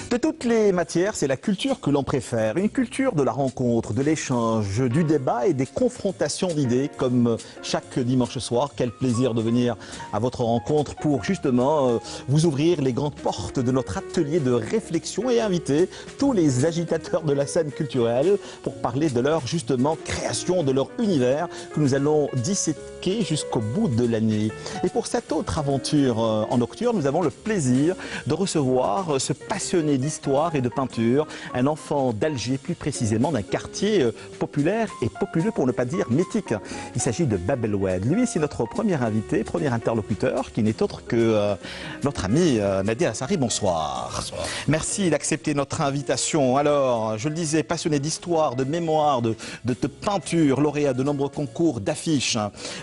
De toutes les matières, c'est la culture que l'on préfère. Une culture de la rencontre, de l'échange, du débat et des confrontations d'idées, comme chaque dimanche soir. Quel plaisir de venir à votre rencontre pour justement vous ouvrir les grandes portes de notre atelier de réflexion et inviter tous les agitateurs de la scène culturelle pour parler de leur justement création, de leur univers que nous allons disséquer jusqu'au bout de l'année. Et pour cette autre aventure en nocturne, nous avons le plaisir de recevoir ce passionné d'histoire et de peinture, un enfant d'Alger, plus précisément d'un quartier populaire et populeux pour ne pas dire mythique. Il s'agit de Bab El Oued. Lui, c'est notre premier invité, premier interlocuteur, qui n'est autre que notre ami Nadir Assari. Bonsoir. Bonsoir. Merci d'accepter notre invitation. Alors, je le disais, passionné d'histoire, de mémoire, de peinture, lauréat de nombreux concours d'affiches.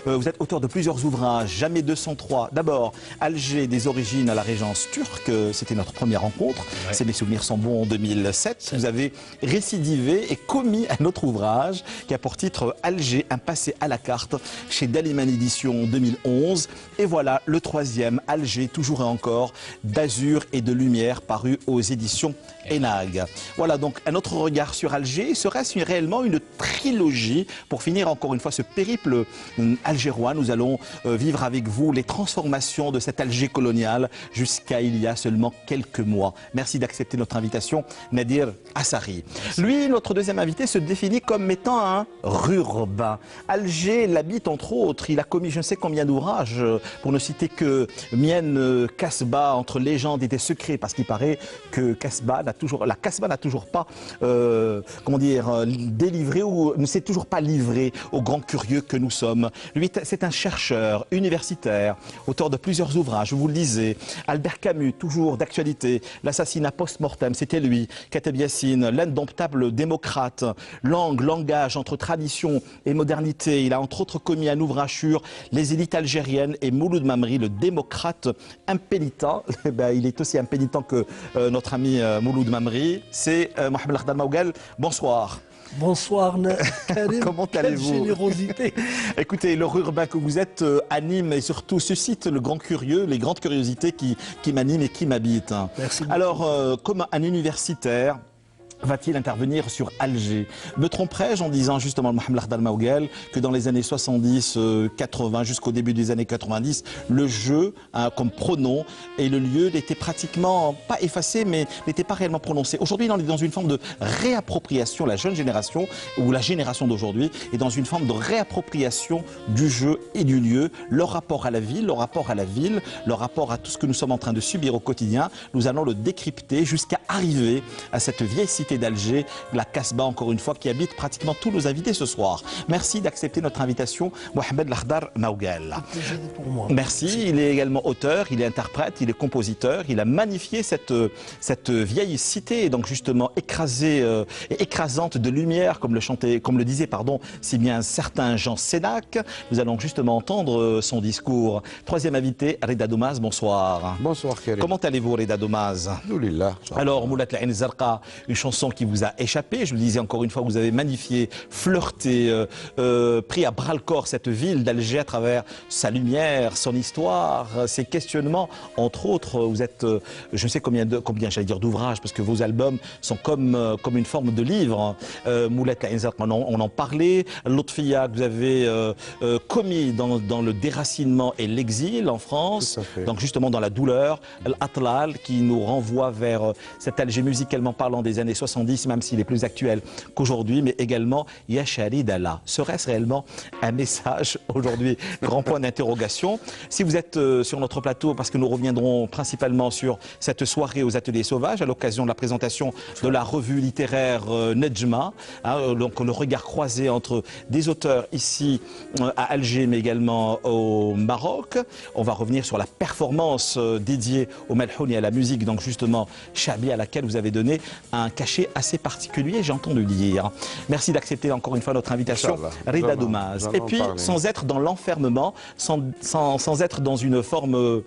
Vous êtes auteur de plusieurs ouvrages, Jamais 203. D'abord, Alger des origines à la Régence turque, c'était notre première rencontre. Ouais. Si mes souvenirs sont bons, en 2007. Vous avez récidivé et commis un autre ouvrage qui a pour titre Alger, un passé à la carte, chez Daliman Édition 2011. Et voilà le troisième, Alger, toujours et encore, d'azur et de lumière, paru aux éditions Enag. Voilà donc un autre regard sur Alger. Serait-ce réellement une trilogie pour finir encore une fois ce périple algérois? Nous allons vivre avec vous les transformations de cet Alger colonial jusqu'à il y a seulement quelques mois. Merci d'accepter notre invitation, Nadir Assari. Lui, notre deuxième invité, se définit comme étant un rurbain. Alger l'habite entre autres. Il a commis je ne sais combien d'ouvrages, pour ne citer que Mienne Kasbah, entre légendes et des secrets, parce qu'il paraît que la Kasbah n'a toujours pas délivré ou ne s'est toujours pas livré aux grands curieux que nous sommes. Lui, c'est un chercheur universitaire, auteur de plusieurs ouvrages, vous le lisez. Albert Camus, toujours d'actualité, l'assassinat post-mortem, c'était lui. Kateb Yassine, l'indomptable démocrate, langue, langage entre tradition et modernité. Il a entre autres commis un ouvrage sur les élites algériennes et Mouloud Mamri, le démocrate impénitent. Il est aussi impénitent que notre ami Mouloud Mamri. C'est Mohamed Lakhdar Maougal. Bonsoir. Bonsoir Karim. Comment allez-vous? Quelle générosité. Écoutez, le rurbain que vous êtes anime et surtout suscite le grand curieux, les grandes curiosités qui m'animent et qui m'habitent. Merci beaucoup. Alors, comme un universitaire, va-t-il intervenir sur Alger? Me tromperais-je en disant justement, Mohamed Lakhdar Maougal, que dans les années 70, 80, jusqu'au début des années 90, le jeu comme pronom et le lieu n'était pratiquement pas effacé, mais n'était pas réellement prononcé. Aujourd'hui, on est dans une forme de réappropriation, la jeune génération, ou la génération d'aujourd'hui, est dans une forme de réappropriation du jeu et du lieu, leur rapport à la ville, leur rapport à la ville, leur rapport à tout ce que nous sommes en train de subir au quotidien. Nous allons le décrypter jusqu'à arriver à cette vieille cité d'Alger, la Kasbah encore une fois, qui habite pratiquement tous nos invités ce soir. Merci d'accepter notre invitation, Mohamed Lakhdar Maougal. Pour moi. Merci. Il est également auteur, il est interprète, il est compositeur. Il a magnifié cette vieille cité, donc justement écrasée et écrasante de lumière, comme le disait si bien certain Jean Sénac. Nous allons justement entendre son discours. Troisième invité, Reda Domaz, bonsoir. Bonsoir Karim. Comment allez-vous, Reda Domaz? Alors, Moulat L'Ain Zarqa, une chanson qui vous a échappé. Je le disais encore une fois, vous avez magnifié, flirté, pris à bras-le-corps cette ville d'Alger à travers sa lumière, son histoire, ses questionnements. Entre autres, vous êtes, je ne sais combien j'allais dire d'ouvrages, parce que vos albums sont comme une forme de livre. Moulat L'Ain Zarqa, on en parlait. Lotfia, que vous avez commis dans le déracinement et l'exil en France, donc justement dans la douleur. L'Atlal, qui nous renvoie vers cet Alger musicalement parlant des années 70, même s'il est plus actuel qu'aujourd'hui, mais également Yachari Dalla. Serait-ce réellement un message aujourd'hui? Grand point d'interrogation. Si vous êtes sur notre plateau, parce que nous reviendrons principalement sur cette soirée aux Ateliers Sauvages, à l'occasion de la présentation de la revue littéraire Nejma, donc le regard croisé entre des auteurs ici à Alger, mais également au Maroc. On va revenir sur la performance dédiée au Malhoun et à la musique, donc justement Chabi, à laquelle vous avez donné un cachet cliché assez particulier, j'ai entendu dire. Merci d'accepter encore une fois notre invitation, Rida Doumaz. Et puis, sans être dans l'enfermement, sans être dans une forme,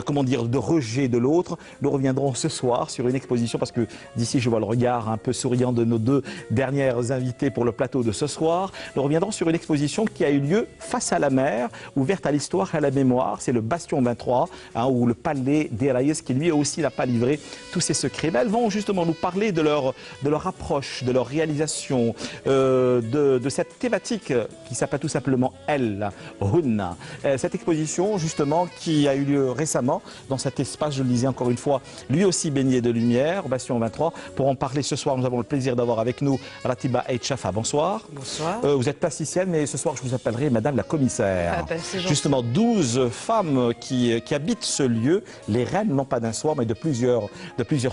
comment dire, de rejet de l'autre, nous reviendrons ce soir sur une exposition, parce que d'ici je vois le regard un peu souriant de nos deux dernières invitées pour le plateau de ce soir. Nous reviendrons sur une exposition qui a eu lieu face à la mer, ouverte à l'histoire et à la mémoire. C'est le Bastion 23, ou le palais des Raïs, qui lui aussi n'a pas livré tous ses secrets. Mais elles vont justement nous parler de leur approche, de leur réalisation, de cette thématique qui s'appelle tout simplement Elle, Hunna. Cette exposition justement qui a eu lieu récemment dans cet espace, je le disais encore une fois, lui aussi baigné de lumière, au Bastion 23. Pour en parler ce soir, nous avons le plaisir d'avoir avec nous Ratiba Eidchafa. Bonsoir. Bonsoir. Vous êtes plasticienne, mais ce soir je vous appellerai Madame la Commissaire. Ah ben, c'est gentil. Justement, 12 femmes qui habitent ce lieu, les reines non pas d'un soir mais de plusieurs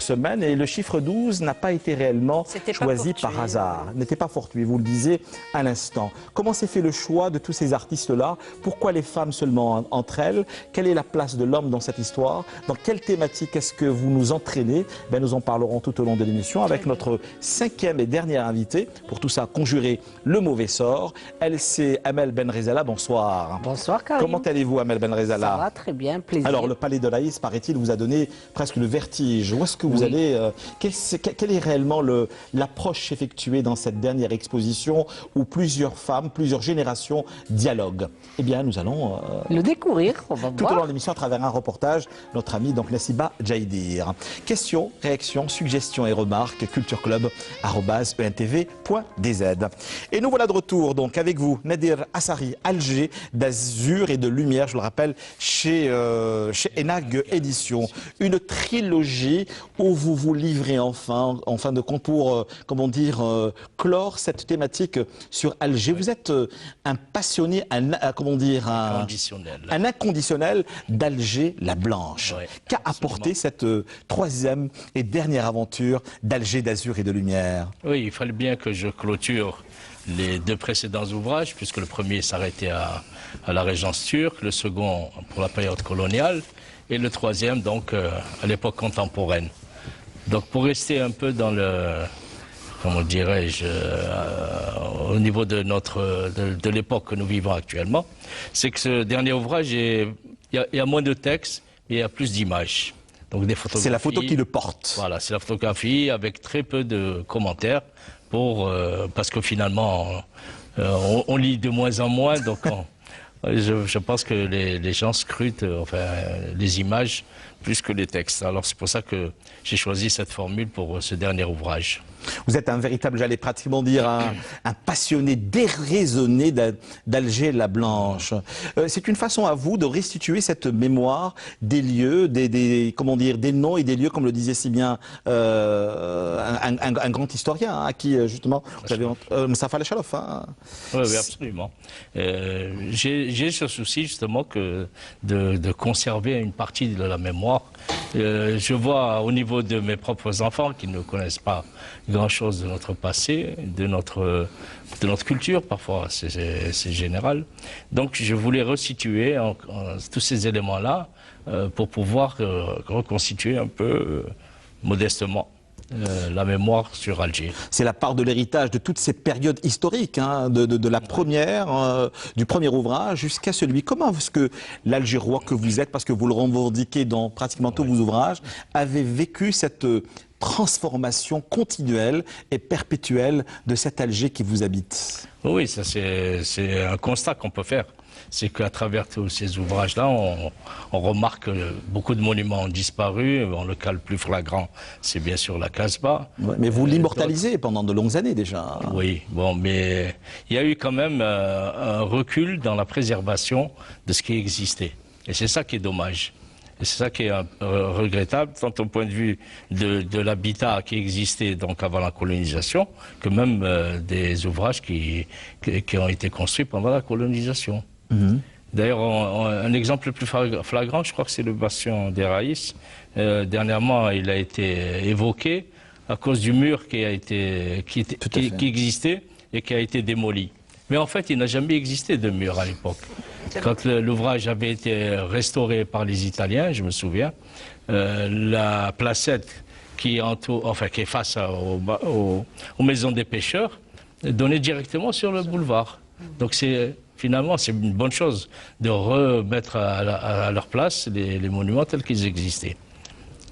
semaines, et le chiffre 12 n'a pas été réellement choisi par hasard, n'était pas fortuit, vous le disiez à l'instant. Comment s'est fait le choix de tous ces artistes-là? Pourquoi les femmes seulement entre elles? Quelle est la place de l'homme dans cette histoire? Dans quelle thématique est-ce que vous nous entraînez? Ben, nous en parlerons tout au long de l'émission avec notre 5e et dernière invitée. Pour tout ça, conjurer le mauvais sort. Elle, c'est Amel Benrezala. Bonsoir. Bonsoir, Karim. Comment allez-vous, Amel Benrezala? Ça va très bien, plaisir. Alors, le palais de l'Aïs, paraît-il, vous a donné presque le vertige. Où est-ce que vous allez quelle est réellement l'approche effectuée dans cette dernière exposition où plusieurs femmes, plusieurs générations dialoguent? Eh bien, nous allons le découvrir, on va tout voir. au long de l'émission à travers un reportage, notre ami donc Nassiba Djaïdir. Questions, réactions, suggestions et remarques, cultureclub@entv.dz. Et nous voilà de retour donc avec vous, Nadir Assari, Alger, d'Azur et de Lumière, je le rappelle, chez Enag Éditions. Une trilogie où vous vous livrez enfin, en fin de compte, pour, comment dire, clore cette thématique sur Alger. Vous êtes un passionné, comment dire, un inconditionnel d'Alger la Blanche. Ouais, qu'a apporté cette 3e et dernière aventure d'Alger, d'Azur et de Lumière? Oui, il fallait bien que je clôture les 2 précédents ouvrages, puisque le premier s'arrêtait à la Régence turque, le second pour la période coloniale, et le 3e donc à l'époque contemporaine. Donc pour rester un peu dans le, comment dirais-je, au niveau de l'époque que nous vivons actuellement, c'est que ce dernier ouvrage, il y a moins de texte, mais il y a plus d'images. Donc des photographies. C'est la photo qui le porte. Voilà, c'est la photographie avec très peu de commentaires parce que finalement on lit de moins en moins, donc je pense que les gens scrutent les images plus que les textes. Alors c'est pour ça que j'ai choisi cette formule pour ce dernier ouvrage. Vous êtes un véritable, j'allais pratiquement dire, un passionné déraisonné d'Alger la Blanche. C'est une façon à vous de restituer cette mémoire des lieux, comment dire, des noms et des lieux, comme le disait si bien un grand historien, à qui justement vous avez Moustapha Lechalof. Oui, absolument. J'ai ce souci justement de conserver une partie de la mémoire. Je vois au niveau de mes propres enfants qui ne connaissent pas grand-chose de notre passé, de notre culture, parfois c'est général. Donc je voulais resituer tous ces éléments-là pour pouvoir reconstituer un peu modestement la mémoire sur Alger. C'est la part de l'héritage de toutes ces périodes historiques, de la première, du premier ouvrage jusqu'à celui. Comment est-ce que l'Algérois que vous êtes, parce que vous le revendiquez dans pratiquement tous vos ouvrages, avez vécu cette transformation continuelle et perpétuelle de cet Alger qui vous habite? Oui, ça c'est un constat qu'on peut faire. C'est qu'à travers tous ces ouvrages-là, on remarque que beaucoup de monuments ont disparu. Bon, le cas le plus flagrant, c'est bien sûr la Casbah. Ouais, mais vous l'immortalisez pendant de longues années déjà. Oui, bon, mais il y a eu quand même un recul dans la préservation de ce qui existait. Et c'est ça qui est dommage. Et c'est ça qui est regrettable, tant au point de vue de l'habitat qui existait donc avant la colonisation, que même des ouvrages qui ont été construits pendant la colonisation. Mmh. D'ailleurs, un exemple le plus flagrant, je crois que c'est le Bastion des Raïs. Dernièrement, il a été évoqué à cause du mur qui existait et qui a été démoli. Mais en fait, il n'a jamais existé de mur à l'époque. Quand l'ouvrage avait été restauré par les Italiens, je me souviens, la placette qui est face aux maisons des pêcheurs, donner directement sur le boulevard. Donc finalement, c'est une bonne chose de remettre à leur place les monuments tels qu'ils existaient.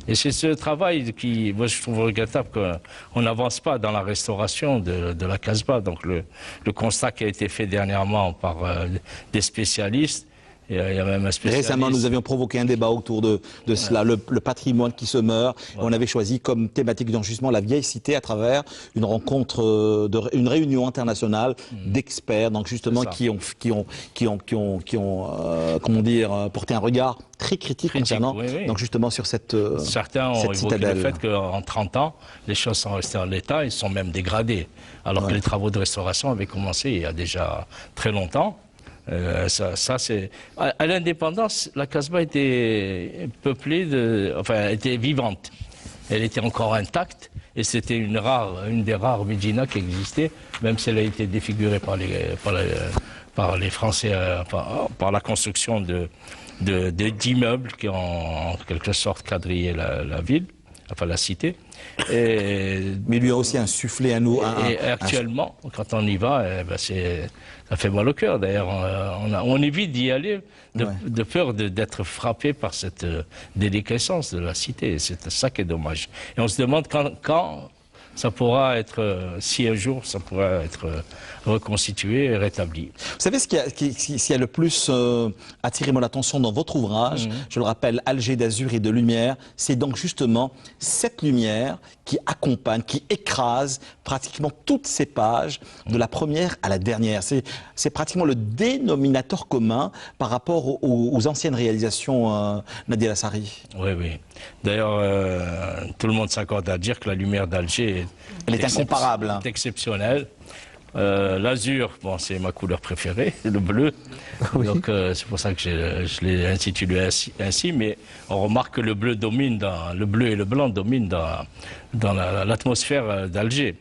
Et c'est ce travail qui, moi, je trouve regrettable qu'on n'avance pas dans la restauration de la Casbah. Donc le constat qui a été fait dernièrement par des spécialistes, il y a même un spécialiste. Récemment, nous avions provoqué un débat autour de cela, le patrimoine qui se meurt. Ouais. On avait choisi comme thématique d'enregistrement la vieille cité à travers une rencontre, une réunion internationale d'experts, donc justement qui ont comment dire, porté un regard très critique concernant, oui. Donc justement sur cette certains ont évoqué citadelle. Le fait qu'en 30 ans, les choses sont restées en l'état, ils sont même dégradés, alors que les travaux de restauration avaient commencé il y a déjà très longtemps. Ça c'est à l'indépendance, la Casbah était peuplée était vivante. Elle était encore intacte et c'était une des rares médinas qui existait, même si elle a été défigurée par les Français, par la construction d'immeubles qui ont en quelque sorte quadrillé la ville, enfin la cité. Mais lui a aussi insufflé et actuellement, quand on y va, ça fait mal au cœur. D'ailleurs, on évite d'y aller de peur d'être frappé par cette déliquescence de la cité. C'est ça qui est dommage. Et on se demande quand ça pourra être, si un jour ça pourra être reconstitué et rétabli. Vous savez ce qui a le plus attiré mon attention dans votre ouvrage, je le rappelle, Alger d'azur et de lumière, c'est donc justement cette lumière qui accompagne, qui écrase pratiquement toutes ces pages, de la première à la dernière. C'est pratiquement le dénominateur commun par rapport aux anciennes réalisations Nadia Lassari. Oui. D'ailleurs, tout le monde s'accorde à dire que la lumière d'Alger est incomparable. Est exceptionnelle. L'azur, bon, c'est ma couleur préférée, le bleu. Oui. Donc c'est pour ça que je l'ai intitulé ainsi. Mais on remarque que le bleu et le blanc dominent dans l'atmosphère d'Alger.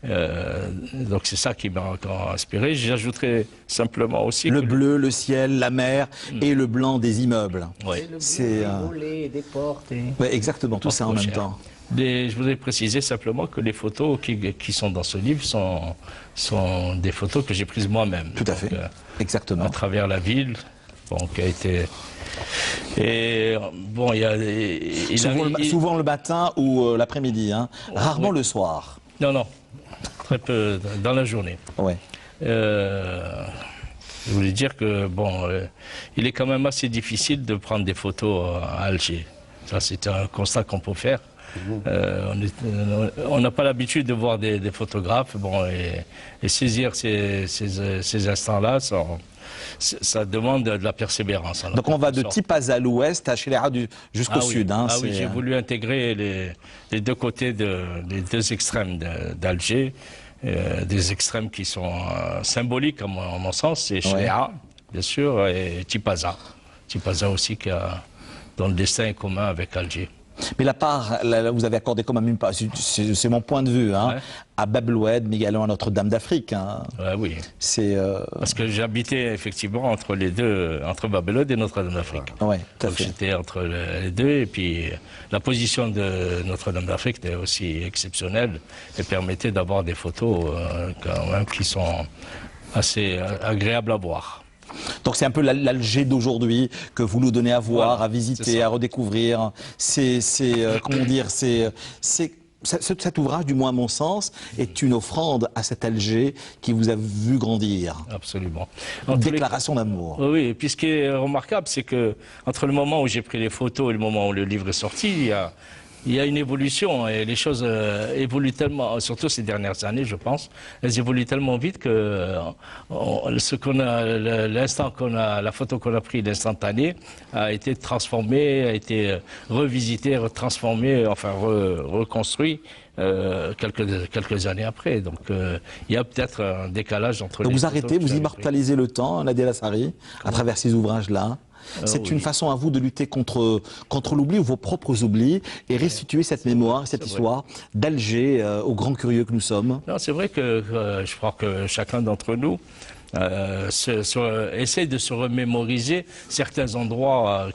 Donc c'est ça qui m'a encore inspiré. J'ajouterai simplement aussi le bleu, le ciel, la mer et le blanc des immeubles. Oui. C'est des volets, des portes. Oui, exactement, tout ça en même temps. Je voudrais préciser simplement que les photos qui sont dans ce livre sont des photos que j'ai prises moi-même. Tout à fait, exactement. À travers la ville, qui a été... Et bon, il y a... souvent le matin ou l'après-midi, rarement le soir. Non, très peu dans la journée. Ouais. Je voulais dire que, il est quand même assez difficile de prendre des photos à Alger. Ça, c'est un constat qu'on peut faire. On n'a pas l'habitude de voir des photographes, et saisir ces instants-là, ça demande de la persévérance. Donc on va de Tipaza à l'ouest à Chelera jusqu'au sud. Oui, j'ai voulu intégrer les deux côtés, les deux extrêmes d'Alger, des extrêmes qui sont symboliques à mon sens, c'est Chelera, bien sûr, et Tipaza. Tipaza aussi dont le destin est commun avec Alger. Mais la part, vous avez accordé quand même une part, c'est mon point de vue, à Bab el-Oued, mais également à Notre-Dame d'Afrique. Oui. Parce que j'habitais effectivement entre les deux, entre Bab el-Oued et Notre-Dame d'Afrique. Ouais, donc j'étais entre les deux, et puis la position de Notre-Dame d'Afrique était aussi exceptionnelle et permettait d'avoir des photos quand même qui sont assez agréables à voir. Donc c'est un peu l'Alger d'aujourd'hui que vous nous donnez à voir, à visiter, à redécouvrir. Comment dire, cet ouvrage, du moins à mon sens, est une offrande à cet Alger qui vous a vu grandir. Absolument. Une déclaration d'amour. Oui, et puis ce qui est remarquable, c'est que entre le moment où j'ai pris les photos et le moment où le livre est sorti, il y a une évolution, et les choses évoluent tellement, surtout ces dernières années, je pense, elles évoluent tellement vite que la photo qu'on a prise, l'instantané, a été transformée, a été revisitée, retransformée, reconstruit quelques années après. Donc il y a peut-être un décalage entre Donc vous arrêtez, vous immortalisez le temps, Nadia Lassari, à travers ces ouvrages-là. C'est une façon à vous de lutter contre l'oubli ou vos propres oublis et restituer cette mémoire, cette histoire d'Alger aux grands curieux que nous sommes. Non, c'est vrai que je crois que chacun d'entre nous essaie de se remémoriser certains endroits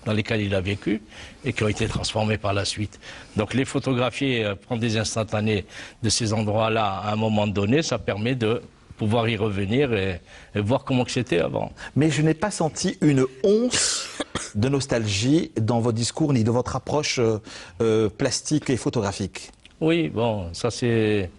dans lesquels il a vécu et qui ont été transformés par la suite. Donc les photographier, prendre des instantanés de ces endroits-là à un moment donné, ça permet de pouvoir y revenir et voir comment c'était avant. Mais je n'ai pas senti une once de nostalgie dans votre discours ni de votre approche plastique et photographique. Oui, bon, ça c'est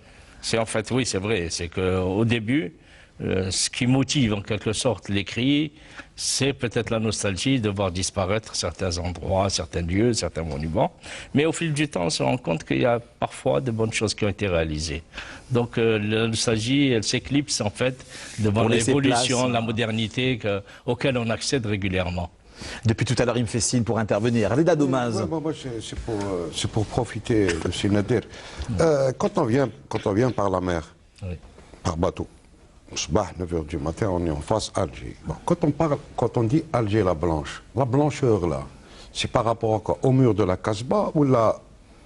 en fait, oui, c'est vrai. C'est qu'au début, ce qui motive en quelque sorte l'écrit, c'est peut-être la nostalgie de voir disparaître certains endroits, certains lieux, certains monuments. Mais au fil du temps, on se rend compte qu'il y a parfois de bonnes choses qui ont été réalisées. Donc la nostalgie, elle s'éclipse en fait devant l'évolution, la modernité auquel on accède régulièrement. Depuis tout à l'heure, il me fait signe pour intervenir. Reda Domaz. Ouais, moi, c'est pour profiter de Sinader. Quand on vient par la mer, Oui. par bateau, 9h du matin, on est en face Alger. Bon, quand on dit Alger la blanche, la blancheur là, c'est par rapport à quoi? Au mur de la Casbah ou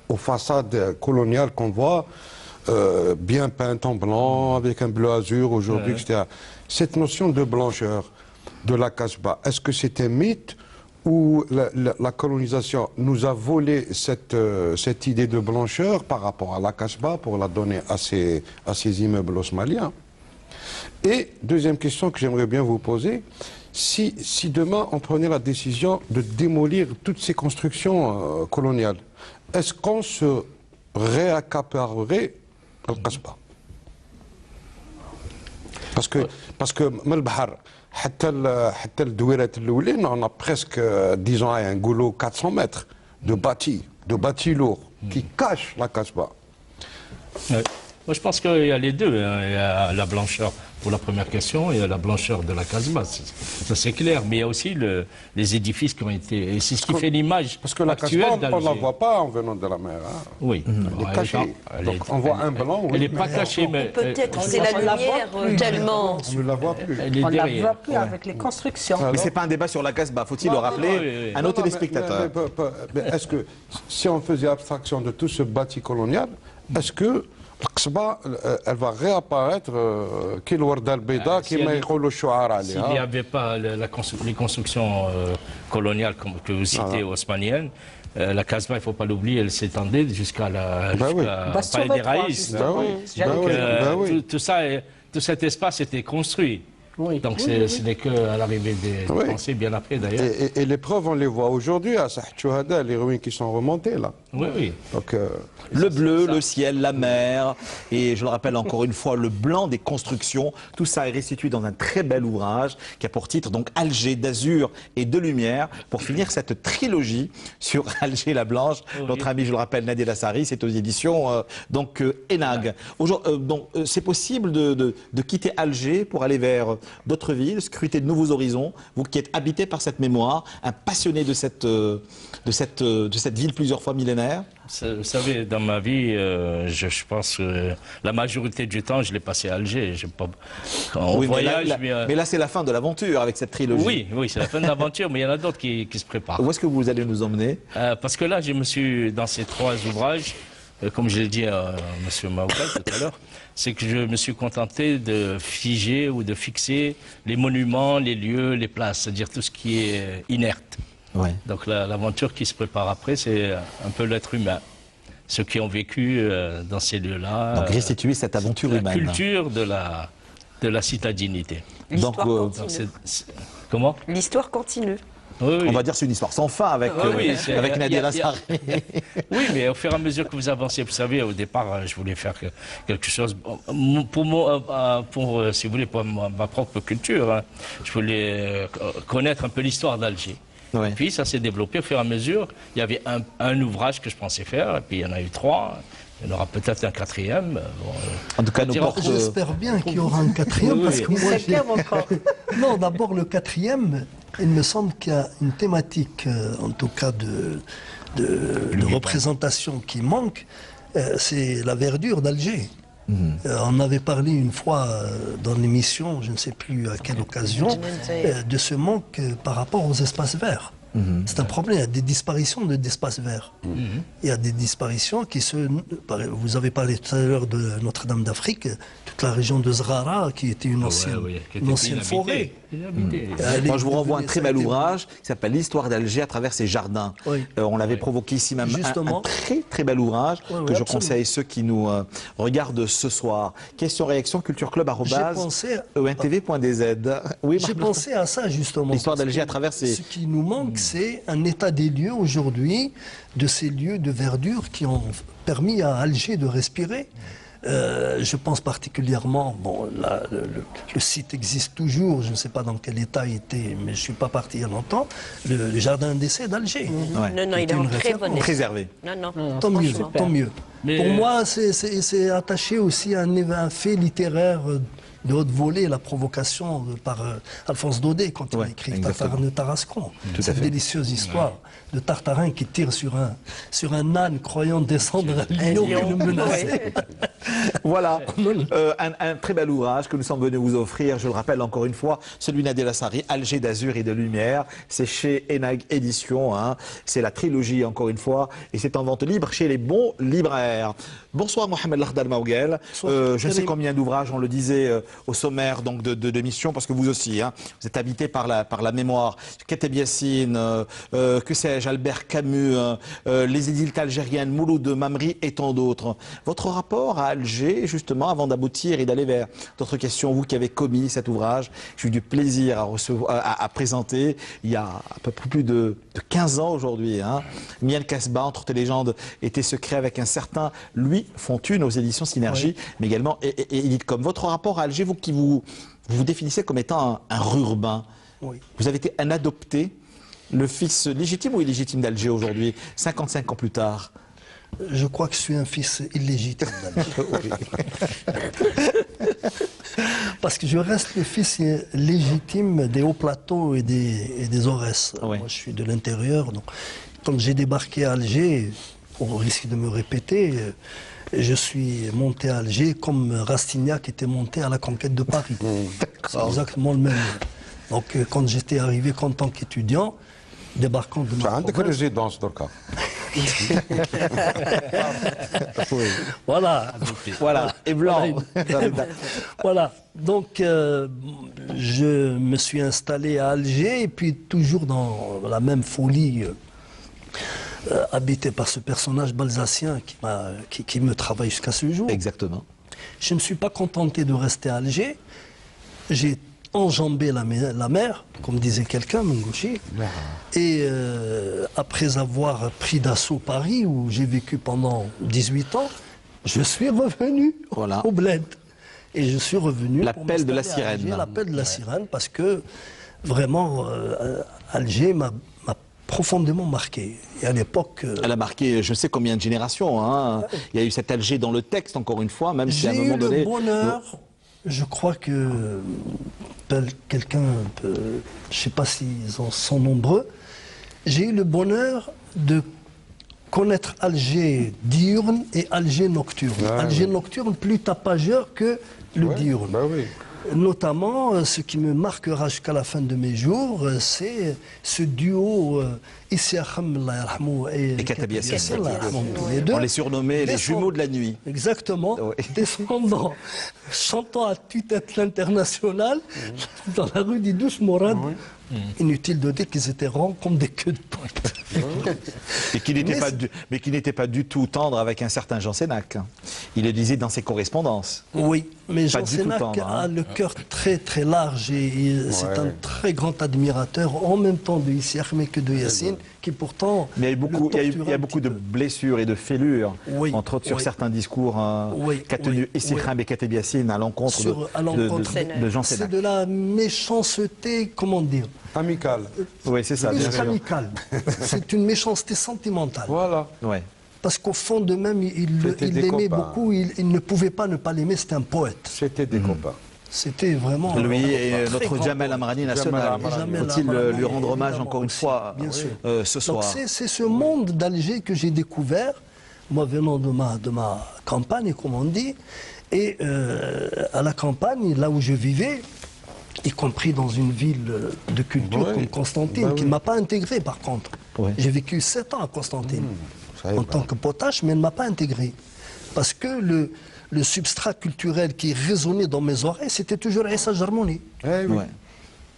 aux façades coloniales qu'on voit bien peintes en blanc, avec un bleu azur aujourd'hui, etc. Cette notion de blancheur de la Casbah, est-ce que c'est un mythe ou la colonisation nous a volé cette idée de blancheur par rapport à la Casbah pour la donner à ces immeubles osmaniens? Et deuxième question que j'aimerais bien vous poser, si demain on prenait la décision de démolir toutes ces constructions coloniales, est-ce qu'on se réaccaparerait le Casbah? Parce que Malbahar, حتى الدويرات الأولين, on a presque, disons, un goulot 400 mètres de bâti lourd, qui cache la Casbah. Ouais. Moi, je pense qu'il y a les deux. Hein. Il y a la blancheur pour la première question, il y a la blancheur de la Casbah. Ça, c'est clair. Mais il y a aussi les édifices qui ont été... Et c'est ce qui fait l'image Parce que la Casbah, on ne la voit pas en venant de la mer. Hein. Oui. Elle est cachée. Donc on voit un blanc. Oui. Elle n'est pas cachée, mais... Peut-être c'est la lumière tellement... On ne la voit plus. Elle est On ne la derrière. voit plus avec les constructions. Mais ce n'est pas un débat sur la Casbah, faut-il le rappeler à nos téléspectateurs. Mais est-ce que si on faisait abstraction de tout ce bâti colonial, est-ce que القصبة elle va réapparaître كي الوردة البيضاء كما يقولوا الشعراء عليها. S'il n'y avait pas les constructions coloniales que vous citez hosmaniennes, la Casbah, il ne faut pas l'oublier, elle s'étendait jusqu'à Palais des Raïs. Tout cet espace était construit. Oui. Donc ce n'est qu'à l'arrivée des Français, bien après d'ailleurs. Et les preuves, on les voit aujourd'hui à Sahel Chouhada, les ruines qui sont remontées là. Oui, oui. Donc, Le bleu, le ciel, la mer, et je le rappelle encore une fois, le blanc des constructions, tout ça est restitué dans un très bel ouvrage qui a pour titre donc Alger d'azur et de lumière, pour finir cette trilogie sur Alger la Blanche. Notre ami, je le rappelle, Nadir Lassari, c'est aux éditions Enag. Donc c'est possible de quitter Alger pour aller vers d'autres villes, scruter de nouveaux horizons, vous qui êtes habité par cette mémoire, un passionné de cette ville plusieurs fois millénaire. Vous savez, dans ma vie, je pense que la majorité du temps, je l'ai passé à Alger. Mais là, c'est la fin de l'aventure avec cette trilogie. Oui, c'est la fin de l'aventure, mais il y en a d'autres qui se préparent. Où est-ce que vous allez nous emmener? Parce que là, je me suis, dans ces trois ouvrages, comme je l'ai dit à M. Maouka tout à l'heure, c'est que je me suis contenté de figer ou de fixer les monuments, les lieux, les places, c'est-à-dire tout ce qui est inerte. Ouais. Donc l'aventure qui se prépare après, c'est un peu l'être humain. Ceux qui ont vécu dans ces lieux-là. Donc restituer cette aventure humaine. La culture de la citadinité. L'histoire continue. Comment? L'histoire continue. Oui, oui. On va dire c'est une histoire sans fin avec Nadir Lassari. Oui, mais au fur et à mesure que vous avancez, vous savez, au départ, je voulais faire quelque chose si vous voulez, pour ma propre culture. Hein. Je voulais connaître un peu l'histoire d'Alger. Ouais. Puis ça s'est développé au fur et à mesure. Il y avait un ouvrage que je pensais faire, et puis il y en a eu 3. Il y en aura peut-être un 4e. Bon, en tout cas, j'espère bien qu'il y aura un 4e, parce que moi, non, d'abord le 4e, il me semble qu'il y a une thématique, en tout cas de représentation qui manque, c'est la verdure d'Alger. On avait parlé une fois dans l'émission, je ne sais plus à quelle occasion, de ce manque par rapport aux espaces verts. C'est un problème, il y a des disparitions d'espaces verts. Il y a des disparitions qui se... Vous avez parlé tout à l'heure de Notre-Dame d'Afrique, toute la région de Zrara, qui était une ancienne forêt. Moi, je vous renvoie un très bel ouvrage qui s'appelle L'histoire d'Alger à travers ses jardins. On l'avait provoqué ici même. Un très très bel ouvrage que je conseille à ceux qui nous regardent ce soir. Question-réaction, cultureclub@euntv.dz. Oui, j'ai pensé à ça justement. L'histoire d'Alger à travers ses... Ce qui nous manque, c'est un état des lieux aujourd'hui, de ces lieux de verdure qui ont permis à Alger de respirer. Je pense particulièrement, bon, là, le site existe toujours, je ne sais pas dans quel état il était, mais je ne suis pas parti il y a longtemps, le jardin d'essai d'Alger. Non, il est en très bon état. Préservé. Non. Tant mieux, tant mieux. Mais pour moi, c'est attaché aussi à un fait littéraire de haute volée, la provocation par Alphonse Daudet quand il a écrit Tartarin de Tarascon. Cette délicieuse histoire de Tartarin qui tire sur un âne croyant descendre un lion qui le menaçait. Voilà, un très bel ouvrage que nous sommes venus vous offrir, je le rappelle encore une fois, celui d'Adel Assari, Alger d'azur et de lumière. C'est chez Enag Éditions, c'est la trilogie encore une fois, et c'est en vente libre chez les bons libraires. Bonsoir Mohamed Lardal Maouguel. Je sais combien d'ouvrages, on le disait au sommaire donc de l'émission, parce que vous aussi, vous êtes habité par la mémoire. Kateb Yassine, que sais-je, Albert Camus, les édiles algériennes, Mouloud Mamri et tant d'autres. Votre rapport à Alger, justement, avant d'aboutir et d'aller vers d'autres questions, vous qui avez commis cet ouvrage, j'ai eu du plaisir à présenter il y a à peu près plus de 15 ans aujourd'hui. Miel Kasbah, Entre tes légendes et tes secrets, avec un certain Louis Fontune aux éditions Synergie, mais également Élite comme. Votre rapport à Alger, vous qui vous définissez comme étant un rurbain, vous avez été un adopté, le fils légitime ou illégitime d'Alger aujourd'hui, 55 ans plus tard? Je crois que je suis un fils illégitime d'Alger. Parce que je reste le fils légitime des hauts plateaux et des Aurès. Moi, je suis de l'intérieur. Donc, quand j'ai débarqué à Alger, au risque de me répéter, je suis monté à Alger comme Rastignac était monté à la conquête de Paris. C'est exactement le même. Donc, quand j'étais arrivé en tant qu'étudiant, débarquant de ma résidence, Voilà, et blanc. Voilà, donc je me suis installé à Alger et puis toujours dans la même folie, habité par ce personnage balsacien qui me travaille jusqu'à ce jour. Exactement. Je ne me suis pas contenté de rester à Alger, j'ai enjambé la mer, comme disait quelqu'un, Mengouchi. Et après avoir pris d'assaut Paris, où j'ai vécu pendant 18 ans, je suis revenu au bled. Et je suis revenu... L'appel de la sirène. L'appel de la sirène, parce que vraiment, Alger m'a profondément marqué. Et à l'époque... Elle a marqué je sais combien de générations. Il y a eu cet Alger dans le texte, encore une fois, même si à un moment donné... J'ai eu le bonheur... Je crois que quelqu'un, je ne sais pas s'ils en sont nombreux, j'ai eu le bonheur de connaître Alger diurne et Alger nocturne. Alger nocturne plus tapageur que le diurne. Notamment, ce qui me marquera jusqu'à la fin de mes jours, c'est ce duo Issa Kham et Kateb Yassine. Les deux. On les surnommait les jumeaux de la nuit. Exactement. Descendant, chantant à tue-tête l'international dans la rue des Douches Morades. Inutile de dire qu'ils étaient ronds comme des queues de pointe. Et qui n'était pas du tout tendre avec un certain Jean Sénac. Il le disait dans ses correspondances. Oui, mais Jean Sénac a le cœur très très large et c'est un très grand admirateur en même temps de Issa Kham que de Yassine, qui pourtant... Mais il y a beaucoup de blessures et de fêlures, entre autres sur certains discours qu'a tenu Issa Kham et Kateb Yassine à l'encontre de Jean Sénac. C'est de la méchanceté, comment dire, amicale. Oui, c'est ça. Amicale. C'est une méchanceté sentimentale. Voilà. Ouais. Parce qu'au fond de même, il l'aimait beaucoup, il ne pouvait pas ne pas l'aimer, c'était un poète. C'était des copains. C'était vraiment... Lui et notre Jamel Amrani national. Faut-il lui rendre hommage encore une fois ce soir? Donc c'est ce monde d'Alger que j'ai découvert, moi venant de ma campagne, comme on dit, et à la campagne, là où je vivais, y compris dans une ville de culture Oui. comme Constantine, Ben qui oui. ne m'a pas intégré par contre. Oui. J'ai vécu 7 ans à Constantine, Ça y est, en bah. tant que potache, mais elle ne m'a pas intégré. Parce que le substrat culturel qui résonnait dans mes oreilles, c'était toujours Issa Jarmouni. Eh oui. Ouais.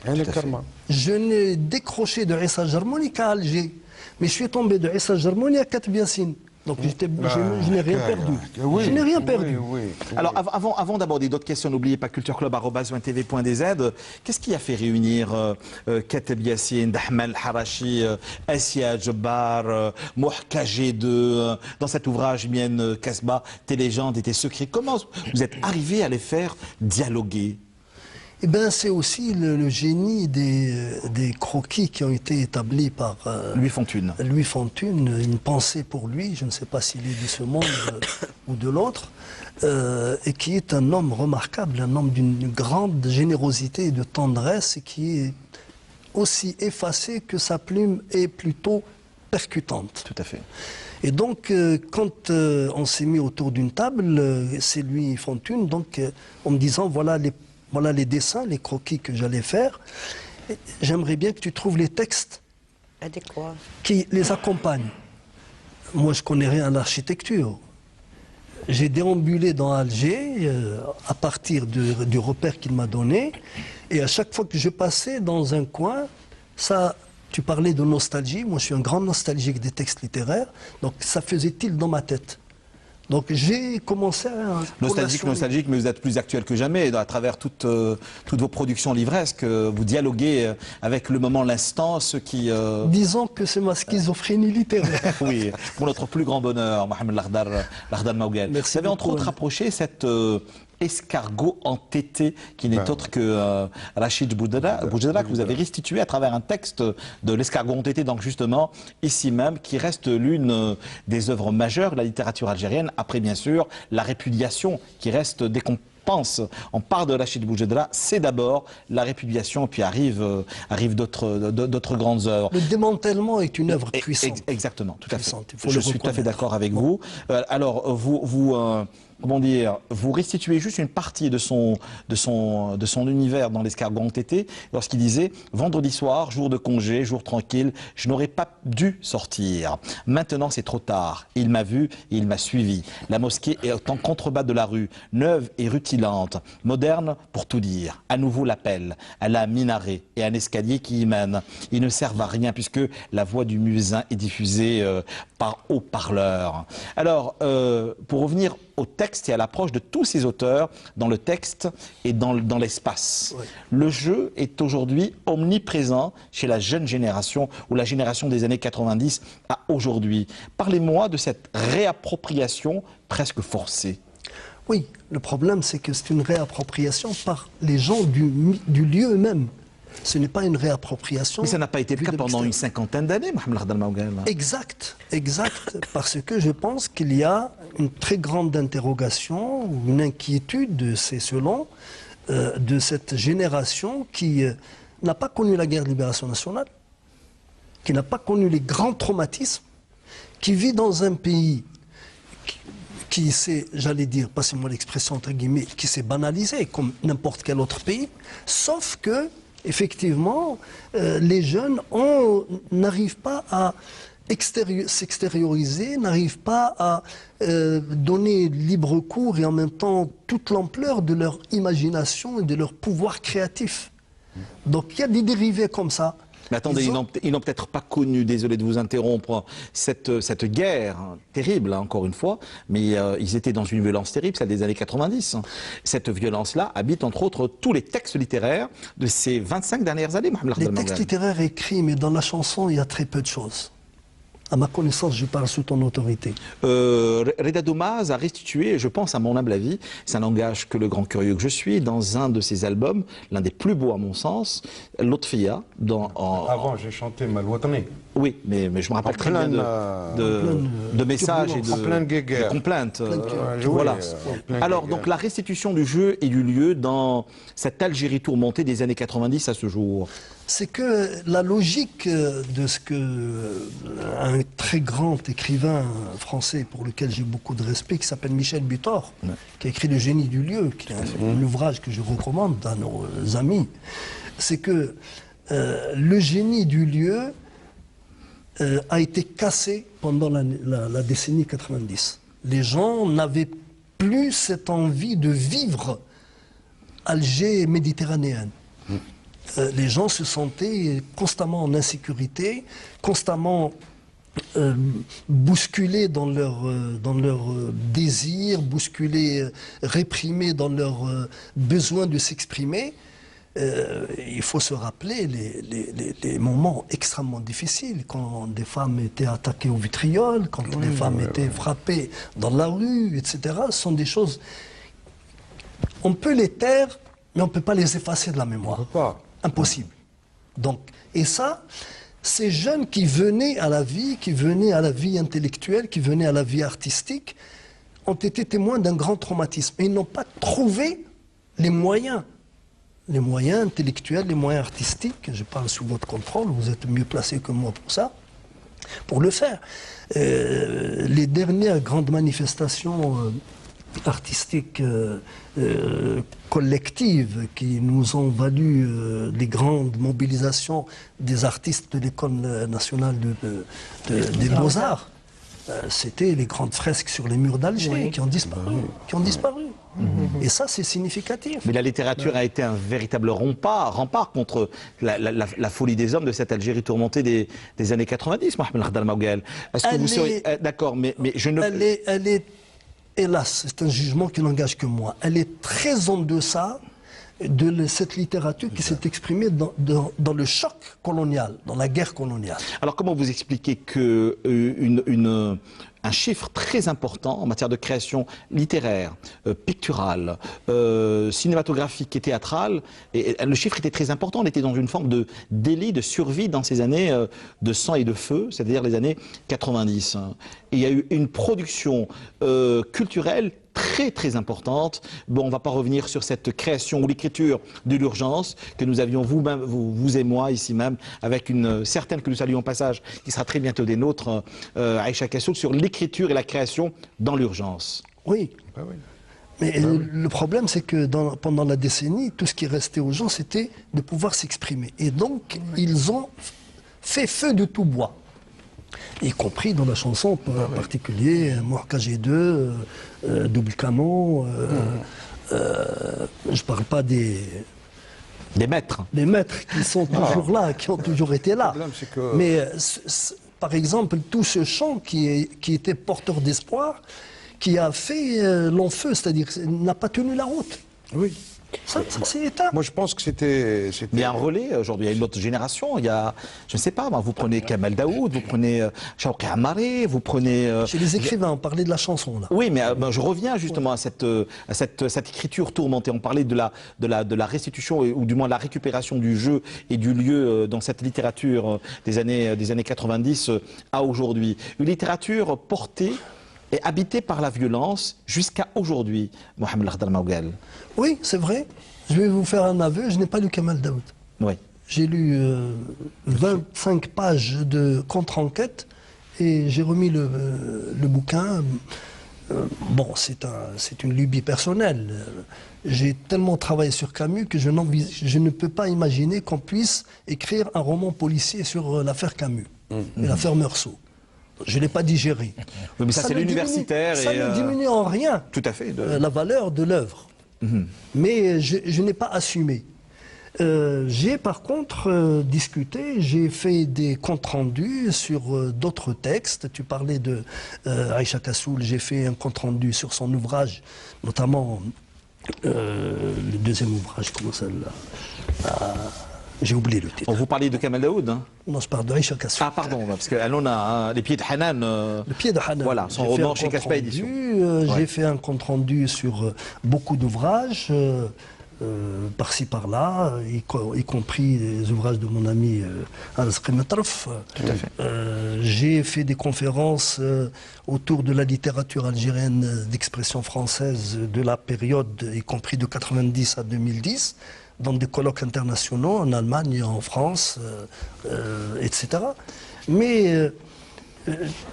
Elle est Tout à fait. karma. Je n'ai décroché de Issa Jarmouni qu'à Alger. Mais je suis tombé de Issa Jarmouni à Katb Yassine. Donc je n'ai rien perdu. Oui, Je n'ai rien oui, perdu. oui. Alors avant d'aborder d'autres questions, n'oubliez pas cultureclub@tv.dz. Qu'est-ce qui a fait réunir Kateb Yassine, Dahmal Harachi, Assia Jabbar, Mouhka G2 dans cet ouvrage Mien Kasba, tes légendes et tes secrets? Comment vous êtes arrivé à les faire dialoguer? Eh bien, c'est aussi le génie des croquis qui ont été établis par Louis Fontune. Louis Fontune, une pensée pour lui, je ne sais pas s'il est de ce monde ou de l'autre, et qui est un homme remarquable, un homme d'une grande générosité et de tendresse, et qui est aussi effacé que sa plume est plutôt percutante. Tout à fait. Et donc, quand on s'est mis autour d'une table, c'est Louis Fontune, donc, en me disant, voilà les dessins, les croquis que j'allais faire. J'aimerais bien que tu trouves les textes Adéquat. qui les accompagnent. Moi, je connais rien à l'architecture. J'ai déambulé dans Alger à partir du repère qu'il m'a donné. Et à chaque fois que je passais dans un coin, ça, tu parlais de nostalgie. Moi, je suis un grand nostalgique des textes littéraires. Donc, ça faisait tilt dans ma tête. Donc j'ai commencé à... Nostalgique, mais vous êtes plus actuel que jamais à travers toutes vos productions livresques. Vous dialoguez avec le moment, l'instant, ceux qui... Disons que c'est ma schizophrénie littéraire. Oui, pour notre plus grand bonheur, Mohamed Lardar Maouguel. Merci Vous avez entre beaucoup, autres Alain. approché cet escargot entêté qui n'est autre que Rachid Boudjela, que vous avez restitué à travers un texte de l'escargot entêté, donc justement ici même, qui reste l'une des œuvres majeures de la littérature algérienne, après bien sûr la répudiation qui reste dès qu'on pense, on part de Rachid Boudjela, c'est d'abord la répudiation, puis arrivent d'autres grandes œuvres. Le démantèlement est une œuvre puissante. Exactement, tout à fait. Puissante, il faut Je le suis tout à fait reconnaître. d'accord avec vous. Alors, comment dire, vous restituez juste une partie de son univers dans l'escargot entêté lorsqu'il disait « Vendredi soir, jour de congé, jour tranquille, je n'aurais pas dû sortir. Maintenant, c'est trop tard. Il m'a vu et il m'a suivi. La mosquée est en contrebas de la rue, neuve et rutilante, moderne pour tout dire. À nouveau l'appel. Elle a un minaret et un escalier qui y mène. Ils ne servent à rien puisque la voix du muezzin est diffusée par haut-parleur. » Alors, pour revenir au texte et à l'approche de tous ces auteurs dans le texte et dans l'espace. Oui. Le jeu est aujourd'hui omniprésent chez la jeune génération ou la génération des années 90 à aujourd'hui. Parlez-moi de cette réappropriation presque forcée. Oui, le problème c'est que c'est une réappropriation par les gens du lieu même. Ce n'est pas une réappropriation. Mais ça n'a pas été le vue cas de pendant une l'extérieur. cinquantaine d'années, Mohamed Lardar Maouguel. Exact, parce que je pense qu'il y a une très grande interrogation ou une inquiétude, c'est selon, de cette génération qui n'a pas connu la guerre de libération nationale, qui n'a pas connu les grands traumatismes, qui vit dans un pays qui s'est, j'allais dire, passez-moi l'expression entre guillemets, qui s'est banalisé comme n'importe quel autre pays, sauf que effectivement, les jeunes n'arrivent pas à s'extérioriser, n'arrivent pas à donner libre cours et en même temps toute l'ampleur de leur imagination et de leur pouvoir créatif. Donc il y a des dérivés comme ça. Mais attendez, ils n'ont peut-être pas connu, désolé de vous interrompre, cette guerre terrible, hein, encore une fois, mais ils étaient dans une violence terrible, celle des années 90. Cette violence-là habite entre autres tous les textes littéraires de ces 25 dernières années, Mohamed Les Lardar textes Maouguel. littéraires écrits, mais dans la chanson, il y a très peu de choses. À ma connaissance, je parle sous ton autorité. Reda Doumaz a restitué, je pense à mon humble avis, c'est un langage que le grand curieux que je suis, dans un de ses albums, l'un des plus beaux à mon sens, Lotfia, Avant, j'ai chanté Malouatani. Oui, mais je me rappelle En très bien pleine, de messages et en pleine guéguerre. de complaintes. oui, Voilà. en pleine Alors, guéguerre. donc la restitution du jeu et du lieu dans cette Algérie tourmentée des années 90 à ce jour. c'est que la logique de ce que un très grand écrivain français pour lequel j'ai beaucoup de respect, qui s'appelle Michel Butor, qui a écrit Le génie du lieu, qui est un ouvrage que je recommande à nos amis, c'est que le génie du lieu a été cassé pendant la décennie 90. Les gens n'avaient plus cette envie de vivre Alger méditerranéenne. Les gens se sentaient constamment en insécurité, constamment bousculés dans leur désir, bousculés, réprimés dans leur besoin de s'exprimer. Il faut se rappeler les moments extrêmement difficiles, quand des femmes étaient attaquées au vitriol, quand des femmes étaient frappées dans la rue, etc. Ce sont des choses... On peut les taire, mais on ne peut pas les effacer de la mémoire. On peut pas. Impossible. Donc, et ça, ces jeunes qui venaient à la vie intellectuelle, qui venaient à la vie artistique, ont été témoins d'un grand traumatisme. Et ils n'ont pas trouvé les moyens intellectuels, les moyens artistiques, je parle sous votre contrôle, vous êtes mieux placé que moi pour ça, pour le faire. Les dernières grandes manifestations artistiques collectives qui nous ont valu les grandes mobilisations des artistes de l'École nationale des Beaux-Arts, c'était les grandes fresques sur les murs d'Alger qui ont disparu. Et ça, c'est significatif. Mais la littérature a été un véritable rempart contre la folie des hommes de cette Algérie tourmentée des années 90, Mohamed Ghadal Maouguel. Est-ce que vous seriez... D'accord, mais je ne... Elle est, hélas, c'est un jugement qui n'engage que moi, elle est très en deçà de cette littérature qui s'est exprimée dans le choc colonial, dans la guerre coloniale. Alors comment vous expliquez que un chiffre très important en matière de création littéraire, picturale, cinématographique et théâtrale, et le chiffre était très important, on était dans une forme de délit de survie dans ces années de sang et de feu, c'est-à-dire les années 90. Et il y a eu une production culturelle très très importante. Bon, on ne va pas revenir sur cette création ou l'écriture de l'urgence que nous avions vous et moi ici même, avec une certaine que nous saluons au passage, qui sera très bientôt des nôtres, Aïcha Kassoul, sur l'écriture et la création dans l'urgence. Oui. Mais le problème, c'est que pendant la décennie, tout ce qui restait aux gens, c'était de pouvoir s'exprimer. Et donc, ils ont fait feu de tout bois. Y compris dans la chanson en particulier, Morka G2, Double Canon, je parle pas des maîtres. Les maîtres qui sont toujours là, qui ont toujours été là. Mais par exemple, tout ce chant qui était porteur d'espoir, qui a fait long feu, c'est-à-dire n'a pas tenu la route. Oui. Ça c'est éteint. Moi, je pense que c'était... Il y a un relais aujourd'hui, il y a une autre génération. Il y a, je ne sais pas, vous prenez Kamel Daoud, vous prenez Chawki Amaré, vous prenez... Chez les écrivains, on parlait de la chanson, là. Oui, mais je reviens justement à cette écriture tourmentée. On parlait de la restitution, ou du moins la récupération du jeu et du lieu dans cette littérature des années 90 à aujourd'hui. Une littérature portée et habité par la violence jusqu'à aujourd'hui, Mohamed Ghadal Maouguel. Oui, c'est vrai. Je vais vous faire un aveu, je n'ai pas lu Kamel Daoud. Oui. J'ai lu 25 pages de contre-enquête et j'ai remis le bouquin. Bon, c'est une lubie personnelle. J'ai tellement travaillé sur Camus que je ne peux pas imaginer qu'on puisse écrire un roman policier sur l'affaire Camus et l'affaire Meursault. Je ne l'ai pas digéré. Oui, mais ça c'est l'universitaire. Ça ne diminue en rien tout à fait, la valeur de l'œuvre. Mais je n'ai pas assumé. J'ai par contre discuté, j'ai fait des comptes rendus sur d'autres textes. Tu parlais de Aïcha Kassoul, j'ai fait un compte rendu sur son ouvrage, notamment le deuxième ouvrage, comment celle-là j'ai oublié le titre. Vous parlez de Kamel Daoud, hein? Non, je parle de Aïcha Kassoul. Ah, pardon, parce qu'elle en a les pieds de Hanan. Le pied de Hanan. Voilà, son roman chez Caspa Édition. J'ai fait un compte rendu sur beaucoup d'ouvrages. par-ci par-là, y compris les ouvrages de mon ami Al-Sqi Metraf. J'ai fait des conférences autour de la littérature algérienne d'expression française de la période, y compris de 90 à 2010, dans des colloques internationaux en Allemagne, en France, etc. Mais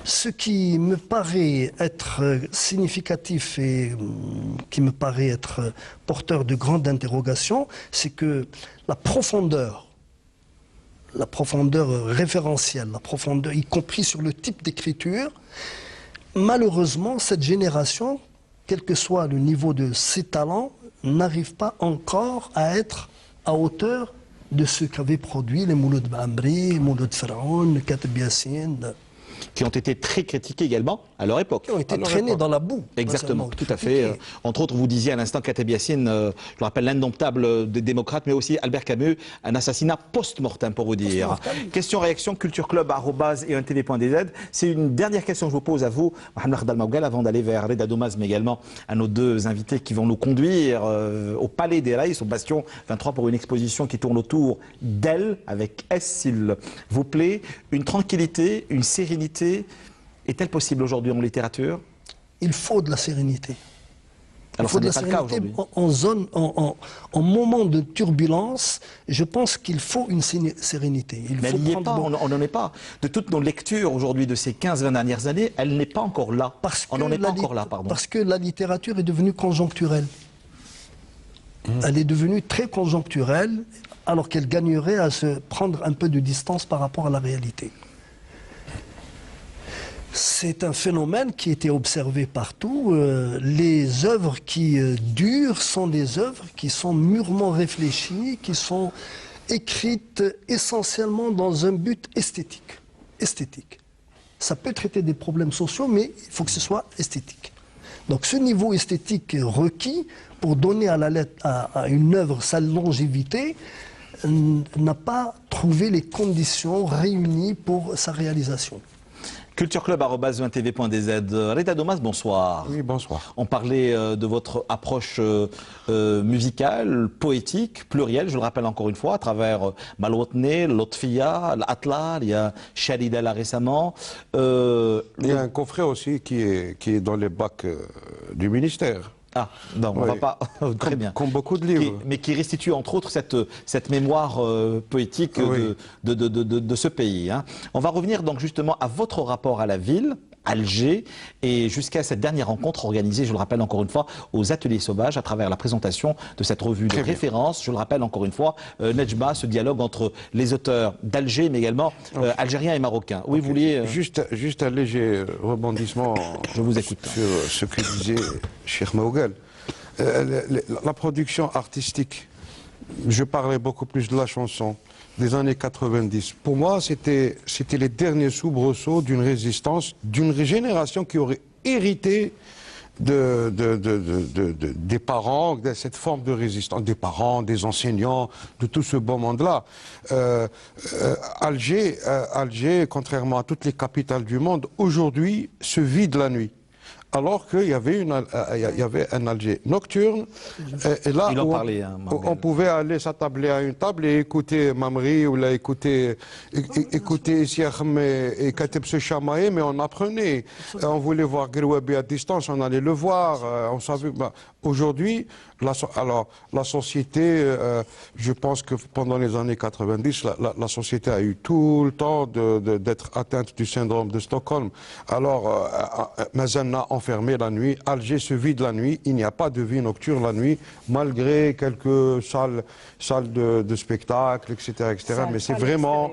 ce qui me paraît être significatif et qui me paraît être porteur de grandes interrogations, c'est que la profondeur référentielle, la profondeur, y compris sur le type d'écriture, malheureusement, cette génération, quel que soit le niveau de ses talents, n'arrive pas encore à être à hauteur de ce qu'avaient produit les Mouloud Bamri, Mouloud Faraoun, Kateb Yassine, qui ont été très critiqués également à leur époque. Qui ont été traînés dans la boue. Exactement, tout à fait. Entre autres, vous disiez à l'instant Kateb Yassine, je le rappelle, l'indomptable des démocrates, mais aussi Albert Camus, un assassinat post-mortem pour vous dire. Question-réaction, cultureclub@1tv.dz. C'est une dernière question que je vous pose à vous, Mohamed Khdal Maougal, avant d'aller vers Reda Domaz, mais également à nos deux invités qui vont nous conduire au Palais des Raïs, au Bastion 23, pour une exposition qui tourne autour d'elle, avec S, s'il vous plaît. Une tranquillité, une sérénité. Est-elle possible aujourd'hui en littérature? Il faut de la sérénité. Alors, ce n'est pas le cas aujourd'hui. En moment de turbulence, je pense qu'il faut une sérénité. Mais elle n'y est pas, on n'en est pas. De toutes nos lectures aujourd'hui de ces 15-20 dernières années, elle n'est pas encore là. On n'en est pas encore là, pardon. Parce que la littérature est devenue conjoncturelle. Elle est devenue très conjoncturelle, alors qu'elle gagnerait à se prendre un peu de distance par rapport à la réalité. C'est un phénomène qui a été observé partout. Les œuvres qui durent sont des œuvres qui sont mûrement réfléchies, qui sont écrites essentiellement dans un but esthétique. Ça peut traiter des problèmes sociaux, mais il faut que ce soit esthétique. Donc ce niveau esthétique requis pour donner à une œuvre sa longévité n'a pas trouvé les conditions réunies pour sa réalisation. cultureclub@1tv.dz. Reda Domaz, bonsoir. Oui, bonsoir. On parlait de votre approche musicale, poétique, plurielle, je le rappelle encore une fois, à travers Malwatne, Lotfia, l'Atla, il y a Shalida là récemment. Il y a un confrère aussi qui est dans les bacs du ministère. Ah, non, on Oui. va pas. Très bien. Comme beaucoup de livres. Mais qui restitue entre autres cette mémoire poétique Oui. de ce pays. Hein. On va revenir donc justement à votre rapport à la ville, Alger, et jusqu'à cette dernière rencontre organisée, je le rappelle encore une fois, aux Ateliers Sauvages, à travers la présentation de cette revue de référence. Je le rappelle encore une fois, Nejma, ce dialogue entre les auteurs d'Alger, mais également algériens et marocains. Oui, vous vouliez... Juste un léger rebondissement Je vous écoute. sur ce que disait Cheikh Maougal. La production artistique, je parlais beaucoup plus de la chanson des années 90. Pour moi, c'était les derniers soubresauts d'une résistance, d'une génération qui aurait hérité des parents, de cette forme de résistance, des parents, des enseignants, de tout ce beau monde-là. Alger, contrairement à toutes les capitales du monde, aujourd'hui se vide la nuit. Alors qu'il y avait un Alger nocturne, et là Il en où parlait, hein, on pouvait aller s'attabler à une table et écouter Mamri ou là, écouter Siakhm et Kateb se chamailler, mais on apprenait. On voulait voir Gerouabi à distance, on allait le voir. On savait. Aujourd'hui, la société, je pense que pendant les années 90, la société a eu tout le temps d'être atteinte du syndrome de Stockholm. Alors, Mazanna enfermé la nuit, Alger se vide la nuit, il n'y a pas de vie nocturne la nuit, malgré quelques salles de spectacle, etc. Mais c'est vraiment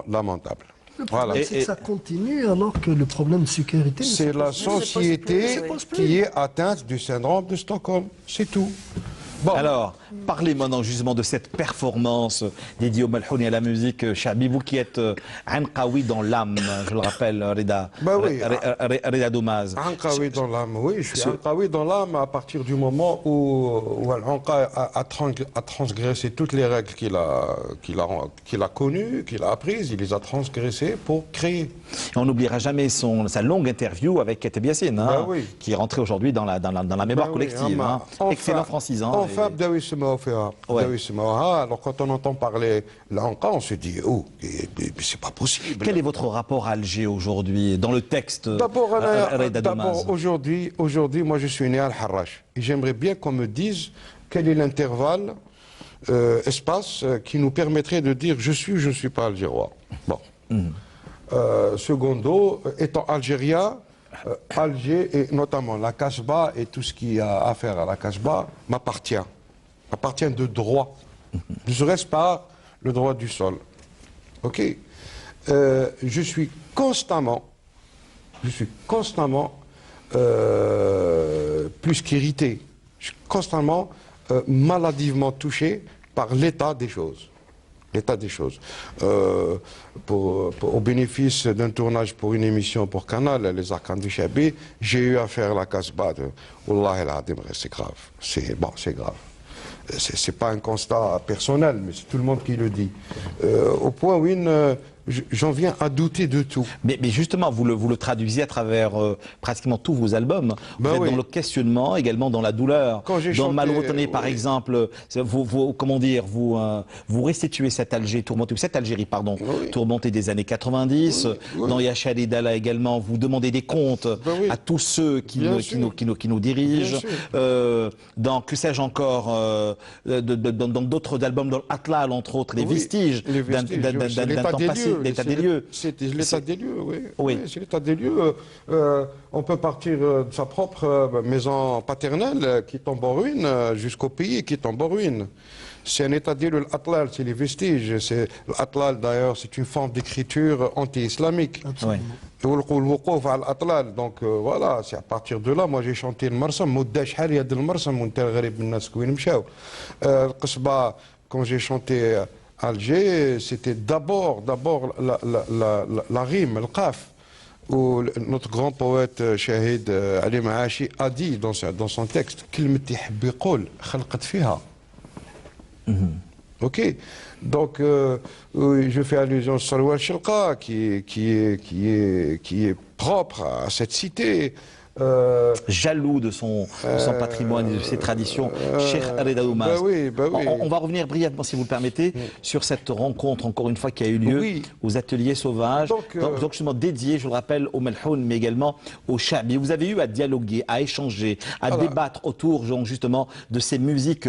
lamentable. Le problème, c'est que ça continue alors que le problème de sécurité... C'est la société qui est atteinte du syndrome de Stockholm, c'est tout. Bon. Alors, Parlez maintenant justement de cette performance dédiée au Malhouni à la musique. Chabi, vous qui êtes Anqawi dans l'âme, je le rappelle, Reda Domaz. Anqawi dans l'âme, oui, je suis Anqawi dans l'âme à partir du moment où Al-Anqa a transgressé toutes les règles qu'il a connues, qu'il a apprises, il les a transgressées pour créer. On n'oubliera jamais sa longue interview avec Keteb Yassine, hein, qui est rentrée aujourd'hui dans la mémoire collective. Hein. Excellent francisant. Enfin, alors quand on entend parler l'Anqa, on se dit, oh, c'est pas possible. Quel est votre rapport à Alger aujourd'hui, dans le texte? D'abord, aujourd'hui, moi je suis né à Al-Harrach. Et j'aimerais bien qu'on me dise quel est l'intervalle, espace, qui nous permettrait de dire je ne suis pas algérois. Bon. Secondo, étant algérien, Alger, et notamment la Kasbah et tout ce qui a affaire à la Kasbah, m'appartient de droit. Ne serait-ce pas le droit du sol. Ok. Je suis constamment plus qu'irrité. Je suis constamment maladivement touché par l'état des choses. L'état des choses. Au bénéfice d'un tournage pour une émission pour Canal, les Arkans du Chabi, j'ai eu à faire la Kasbah de Wallah el-Adim, c'est grave. C'est grave. C'est pas un constat personnel, mais c'est tout le monde qui le dit. Au point où j'en viens à douter de tout. Mais justement, vous le traduisez à travers pratiquement tous vos albums. Vous êtes dans le questionnement, également dans la douleur. Dans Malwatani, par exemple, vous restituez cette Algérie tourmentée des années 90. Dans Yachari Dalla également, vous demandez des comptes à tous ceux qui nous dirigent. Dans que sais-je encore, dans d'autres albums, dans Atlal, entre autres, les vestiges d'un temps passé. L'état des lieux. C'est l'état des lieux, oui. C'est l'état des lieux. On peut partir de sa propre maison paternelle qui tombe en ruine jusqu'au pays qui tombe en ruine. C'est un état des lieux. L'Atlal, c'est les vestiges. L'Atlal, d'ailleurs, c'est une forme d'écriture anti-islamique. Donc voilà, c'est à partir de là, moi j'ai chanté le Marsam. Quand j'ai chanté Alger, c'était d'abord la rime, le qaf, où notre grand poète Shahid Ali Maashi a dit dans son texte ok, donc je fais allusion à Salwa al-Shilqa qui est propre à cette cité. Jaloux de son patrimoine et de ses traditions, Cheikh Reda Domaz. On va revenir brièvement, si vous le permettez, sur cette rencontre, encore une fois, qui a eu lieu aux Ateliers Sauvages, donc justement dédié, je le rappelle, au Malhoun, mais également au Chabi. Vous avez eu à dialoguer, à échanger, à débattre autour, justement, de ces musiques,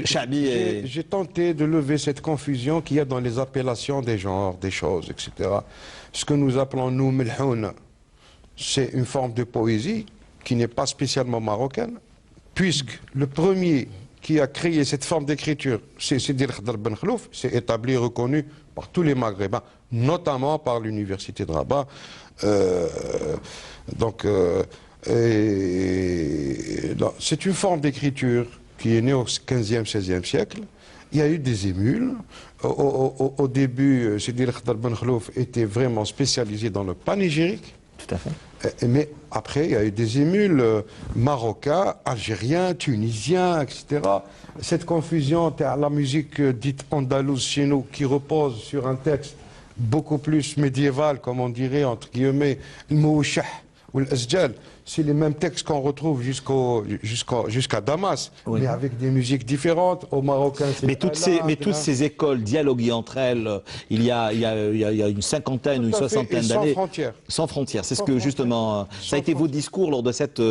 Chabi. J'ai tenté de lever cette confusion qu'il y a dans les appellations des genres, des choses, etc. Ce que nous appelons, nous, Malhoun, c'est une forme de poésie qui n'est pas spécialement marocaine, puisque le premier qui a créé cette forme d'écriture, c'est Sidi Khdar Ben Khlouf, c'est établi et reconnu par tous les Maghrébins, notamment par l'université de Rabat. C'est une forme d'écriture qui est née au 15e, 16e siècle. Il y a eu des émules. Au début, Sidi Khdar Ben Khlouf était vraiment spécialisé dans le panégyrique. Tout à fait. Mais après, il y a eu des émules marocains, algériens, tunisiens, etc. Cette confusion, la musique dite andalouse chez nous, qui repose sur un texte beaucoup plus médiéval, comme on dirait, entre guillemets, le mouchah ou l'asjal, c'est les mêmes textes qu'on retrouve jusqu'à Damas, mais avec des musiques différentes. Au Marocain, c'est toutes ces écoles dialoguent entre elles. Il y a une cinquantaine, une soixantaine d'années. Sans frontières. Sans frontières. C'est ce que justement, ça a été vos discours lors de cette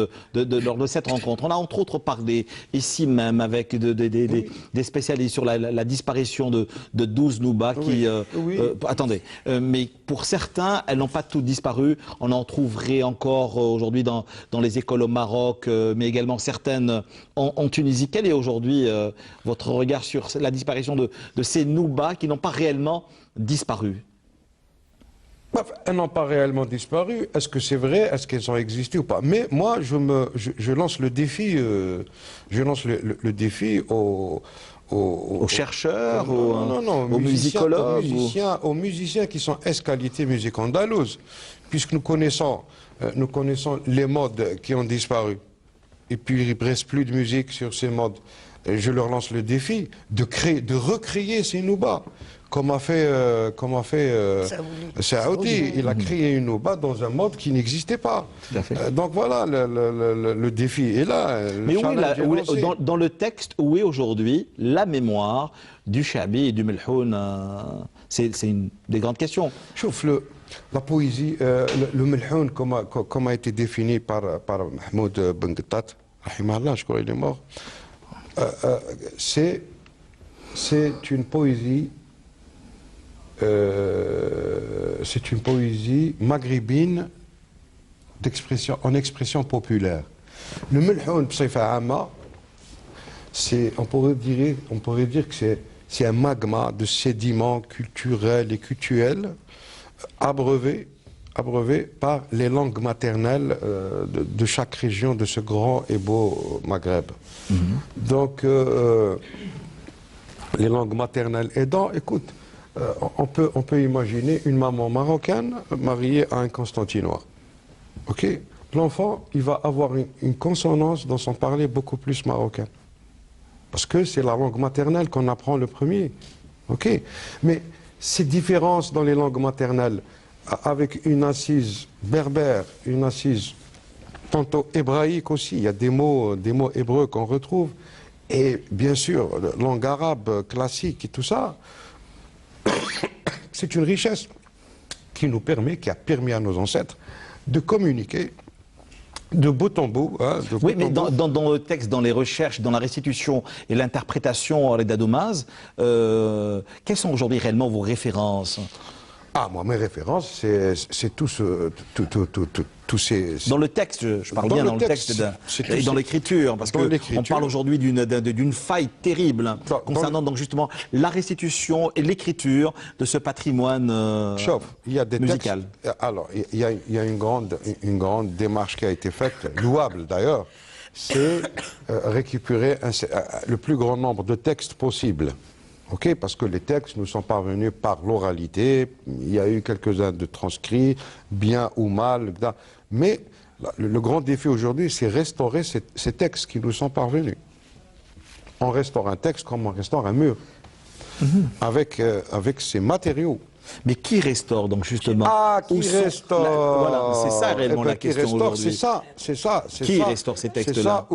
rencontre. On a entre autres parlé ici même avec des spécialistes sur la disparition de 12 Nouba qui. Attendez, mais pour certains, elles n'ont pas toutes disparu. On en trouverait encore aujourd'hui dans les écoles au Maroc, mais également certaines en Tunisie. Quel est aujourd'hui votre regard sur la disparition de ces Noubas qui n'ont pas réellement disparu? Elles n'ont pas réellement disparu. Est-ce que c'est vrai? Est-ce qu'elles ont existé ou pas? Mais moi, je lance le défi, le défi Aux chercheurs, aux musicologues, musicologues aux musiciens qui sont escalités musique andalouse, puisque nous connaissons les modes qui ont disparu. Et puis il ne reste plus de musique sur ces modes. Et je leur lance le défi de recréer ces noubas. Comme a fait Saoudi. Il a créé une nouba dans un mode qui n'existait pas. Donc voilà, le défi est là. Mais dans le texte, où est aujourd'hui la mémoire du Chabi et du Melhoun? C'est une des grandes questions. Chouf, la poésie, le Melhoun, comme a été défini par Mahmoud Benguetat, je crois qu'il est mort, c'est une poésie. C'est une poésie maghrébine en expression populaire. Le Melhoun b'sifa amma, on pourrait dire que c'est un magma de sédiments culturels et cultuels abreuvés par les langues maternelles de chaque région de ce grand et beau Maghreb. Donc, les langues maternelles aidant, écoute, on peut imaginer une maman marocaine mariée à un Constantinois. Ok, l'enfant, il va avoir une consonance dans son parler beaucoup plus marocain. Parce que c'est la langue maternelle qu'on apprend le premier. Ok, mais ces différences dans les langues maternelles, avec une assise berbère, une assise tantôt hébraïque aussi, il y a des mots hébreux qu'on retrouve, et bien sûr, langue arabe classique et tout ça, c'est une richesse qui a permis à nos ancêtres de communiquer de bout en bout. Oui, mais dans le texte, dans les recherches, dans la restitution et l'interprétation, Reda Doumaz, quelles sont aujourd'hui réellement vos références? Moi, mes références, c'est tous ces... Dans le texte, je parle bien dans le texte et dans l'écriture, parce qu'on parle aujourd'hui d'une faille terrible concernant donc justement la restitution et l'écriture de ce patrimoine musical. Alors, il y a une grande démarche qui a été faite, louable d'ailleurs, c'est récupérer le plus grand nombre de textes possible. Ok, parce que les textes nous sont parvenus par l'oralité, il y a eu quelques-uns de transcrits, bien ou mal, mais le grand défi aujourd'hui, c'est restaurer ces textes qui nous sont parvenus. On restaure un texte comme on restaure un mur, avec ses matériaux. Mais qui restaure donc justement? Qui restaure? Voilà, c'est ça réellement la question aujourd'hui. C'est ça. Qui restaure ces textes-là?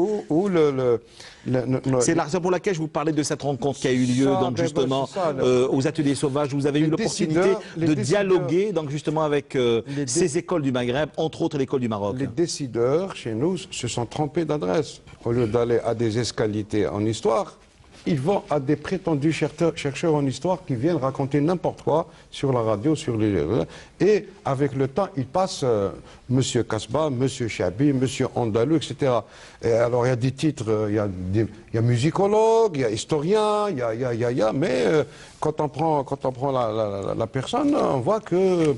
C'est la raison pour laquelle je vous parlais de cette rencontre qui a eu lieu donc justement aux Ateliers Sauvages. Vous avez eu l'opportunité de dialoguer donc justement avec ces écoles du Maghreb, entre autres l'école du Maroc. Les décideurs chez nous se sont trompés d'adresse. Au lieu d'aller à des escalités en histoire, ils vont à des prétendus chercheurs en histoire qui viennent raconter n'importe quoi sur la radio, et avec le temps, ils passent Monsieur Kasbah, Monsieur Chabi, Monsieur Andalou, etc. Et alors il y a des titres, il y a musicologue, il y a historien, mais quand on prend la personne, on voit que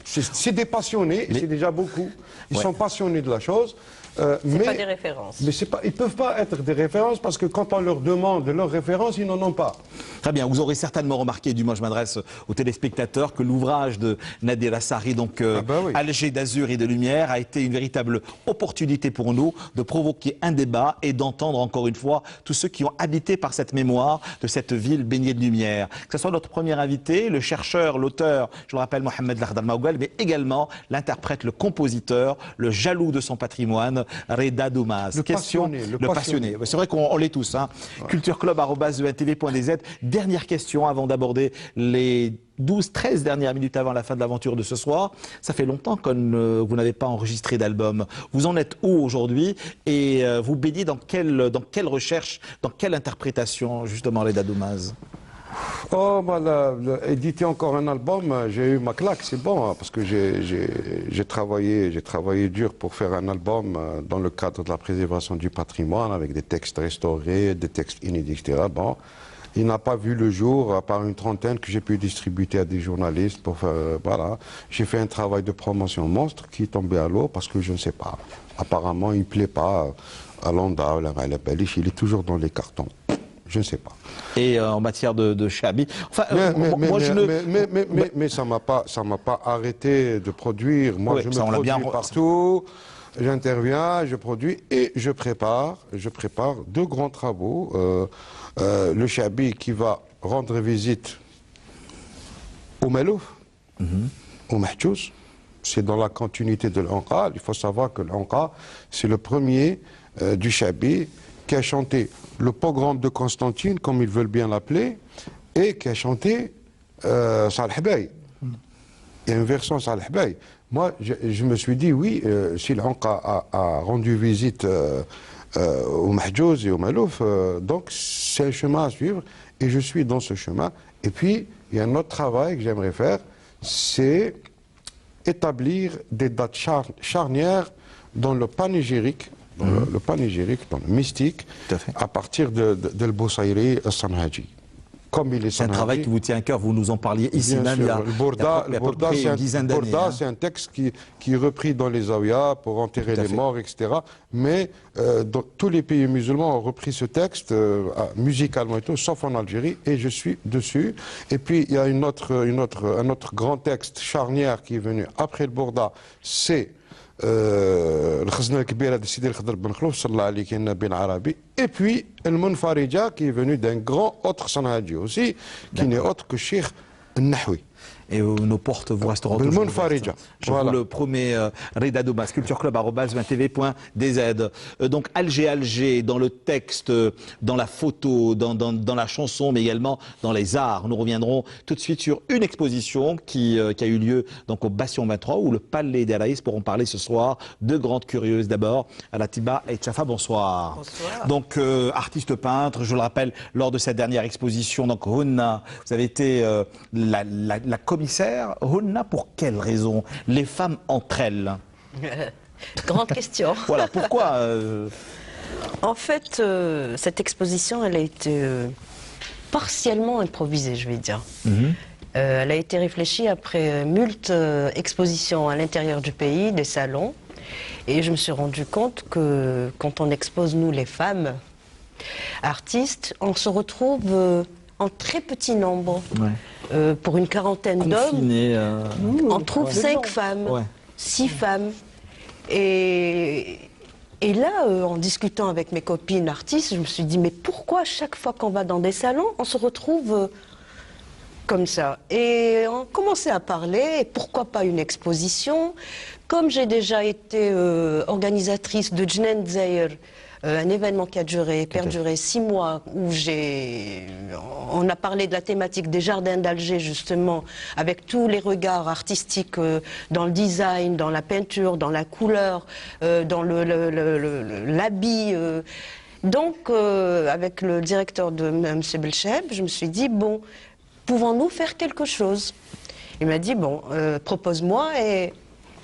c'est des passionnés, et c'est déjà beaucoup. Ils sont passionnés de la chose. C'est pas des références. Mais ils ne peuvent pas être des références parce que quand on leur demande leurs références, ils n'en ont pas. Très bien, vous aurez certainement remarqué, du moins je m'adresse aux téléspectateurs, que l'ouvrage de Nadir Assari, donc Alger d'azur et de lumière, a été une véritable opportunité pour nous de provoquer un débat et d'entendre encore une fois tous ceux qui ont habité par cette mémoire de cette ville baignée de lumière. Que ce soit notre premier invité, le chercheur, l'auteur, je le rappelle, Mohamed Lakhdar Maougal, mais également l'interprète, le compositeur, le jaloux de son patrimoine, Reda Doumaz. Le passionné. C'est vrai qu'on l'est tous. cultureclub@ENTV.dz. Dernière question avant d'aborder les 12-13 dernières minutes avant la fin de l'aventure de ce soir. Ça fait longtemps que vous n'avez pas enregistré d'album. Vous en êtes où aujourd'hui et vous baignez dans quelle recherche, dans quelle interprétation justement, Reda Doumaz? Éditer encore un album, j'ai eu ma claque, c'est bon, parce que j'ai travaillé dur pour faire un album dans le cadre de la préservation du patrimoine, avec des textes restaurés, des textes inédits, etc. Bon, il n'a pas vu le jour, à part une trentaine que j'ai pu distribuer à des journalistes pour faire, voilà. J'ai fait un travail de promotion monstre qui est tombé à l'eau parce que je ne sais pas. Apparemment, il ne plaît pas à Landa ou à la Beliche, il est toujours dans les cartons. Je ne sais pas. Et en matière de Chabi, enfin, mais ça m'a pas arrêté de produire. Moi, oui, je me ça, produis partout. J'interviens, je produis et je prépare deux grands travaux. Le Chabi qui va rendre visite au Malouf, au Mahjouz. C'est dans la continuité de l'Anqa. Il faut savoir que l'Anqa, c'est le premier du Chabi qui a chanté le pogrom de Constantine, comme ils veulent bien l'appeler, et qui a chanté Salih Bey. Il y a une version Salih Bey. Moi, je me suis dit, oui, si l'Anqa a rendu visite au Mahjouz et au Malouf, donc c'est un chemin à suivre, et je suis dans ce chemin. Et puis, il y a un autre travail que j'aimerais faire, c'est établir des dates charnières dans le panégyrique, dans le mystique, à partir de l'Boussaïri al-Sanhaji. Comme il est c'est un travail qui vous tient à cœur, vous nous en parliez ici bien même sûr. il y a Le Bourda, une dizaine d'années. Bourda, c'est un texte qui est repris dans les Zawiyas pour enterrer les morts, etc. Mais dans tous les pays musulmans ont repris ce texte musicalement et tout, sauf en Algérie, et je suis dessus. Et puis il y a un autre grand texte charnière qui est venu après le Bourda, c'est الخزنة الكبيرة de Sidi el-Khadr ben Khlouf, sallallahu alayhi wa sallam, et puis El Munfarija qui est venu d'un grand autre Sanhaji aussi, qui n'est autre que Cheikh Nahwi. Et nos portes vous resteront toujours ouvertes. Je vous le promets, Reda Domas, cultureclub@20tv.dz. Donc Alger, dans le texte, dans la photo, dans la chanson, mais également dans les arts. Nous reviendrons tout de suite sur une exposition qui a eu lieu donc au Bastion 23, où le Palais des Alaïs pourront parler ce soir. Deux grandes curieuses d'abord, Alatiba et Tchafa, bonsoir. Bonsoir. Donc artiste peintre, je le rappelle, lors de cette dernière exposition, donc Hunna, vous avez été la commissaire. Hunna, pour quelle raison? Les femmes entre elles. Grande question. Voilà, pourquoi En fait, cette exposition, elle a été partiellement improvisée, je vais dire. Elle a été réfléchie après moult expositions à l'intérieur du pays, des salons. Et je me suis rendu compte que quand on expose, nous, les femmes artistes, on se retrouve en très petit nombre. Ouais. Pour une quarantaine d'hommes, on trouve 5 femmes, 6 femmes. Et là, en discutant avec mes copines artistes, je me suis dit, mais pourquoi chaque fois qu'on va dans des salons, on se retrouve comme ça? Et on commençait à parler, et pourquoi pas une exposition? Comme j'ai déjà été organisatrice de Jnen Zahir, un événement qui a perduré 6 mois, où on a parlé de la thématique des jardins d'Alger, justement, avec tous les regards artistiques dans le design, dans la peinture, dans la couleur, dans l'habit. Donc, avec le directeur de M. Belcheb, je me suis dit, bon, pouvons-nous faire quelque chose? Il m'a dit, bon, propose-moi.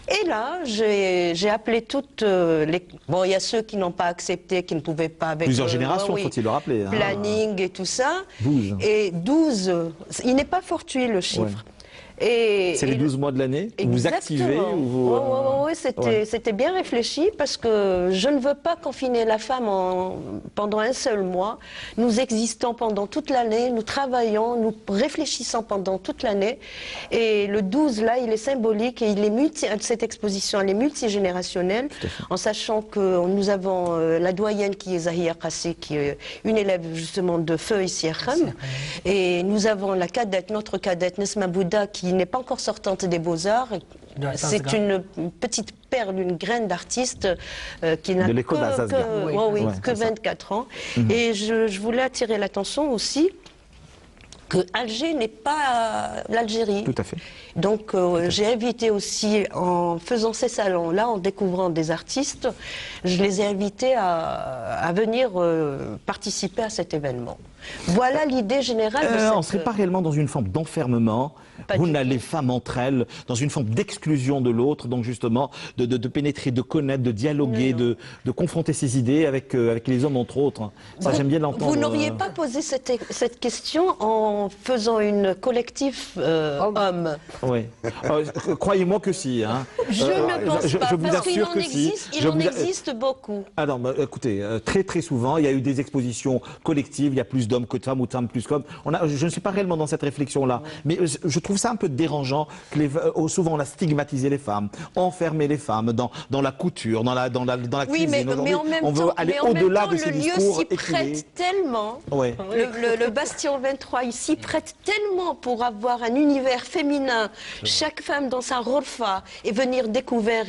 Et là, j'ai appelé toutes les... Bon, il y a ceux qui n'ont pas accepté, qui ne pouvaient pas... Avec plusieurs générations, faut-il le rappeler. Planning et tout ça. 12. Et 12, il n'est pas fortuit le chiffre. C'est les 12 mois de l'année? Vous activez ou vous... Oui, c'était bien réfléchi parce que je ne veux pas confiner la femme pendant un seul mois. Nous existons pendant toute l'année, nous travaillons, nous réfléchissons pendant toute l'année. Et le 12, là, il est symbolique et cette exposition, elle est multigénérationnelle, en sachant que nous avons la doyenne qui est Zahia Kassi, qui est une élève justement de feu ici à Khem. Et nous avons la cadette, notre cadette Nesma Bouda, qui n'est pas encore sortante des Beaux-Arts. C'est une petite perle, une graine d'artiste qui n'a que 24 ans. Et je voulais attirer l'attention aussi que Alger n'est pas l'Algérie. Tout à fait. Donc j'ai invité aussi, en faisant ces salons-là, en découvrant des artistes, je les ai invités à venir participer à cet événement. Voilà l'idée générale de On ne serait pas réellement dans une forme d'enfermement. Pas du Les femmes entre elles, dans une forme d'exclusion de l'autre, donc justement de pénétrer, de connaître, de dialoguer, Non. de confronter ses idées avec les hommes entre autres. Ça, j'aime bien l'entendre. Vous n'auriez pas posé cette question en faisant une collectif homme. Oui. Croyez-moi que si. Hein. Je ne pense pas, je vous parce qu'il assure en que si. existe beaucoup. Ah non, écoutez, très très souvent, il y a eu des expositions collectives, il y a plus d'hommes que de femmes ou de femmes plus qu'hommes. Je ne suis pas réellement dans cette réflexion-là, mais je trouve ça un peu dérangeant que souvent on a stigmatisé les femmes, enfermé les femmes dans la couture, dans la Oui, cuisine. mais en même on veut temps, aller au-delà de le ces lieu discours s'y éculés. prête tellement. Ouais. Le Bastion 23, il s'y prête tellement pour avoir un univers féminin, chaque femme dans sa rolfa, et venir découvrir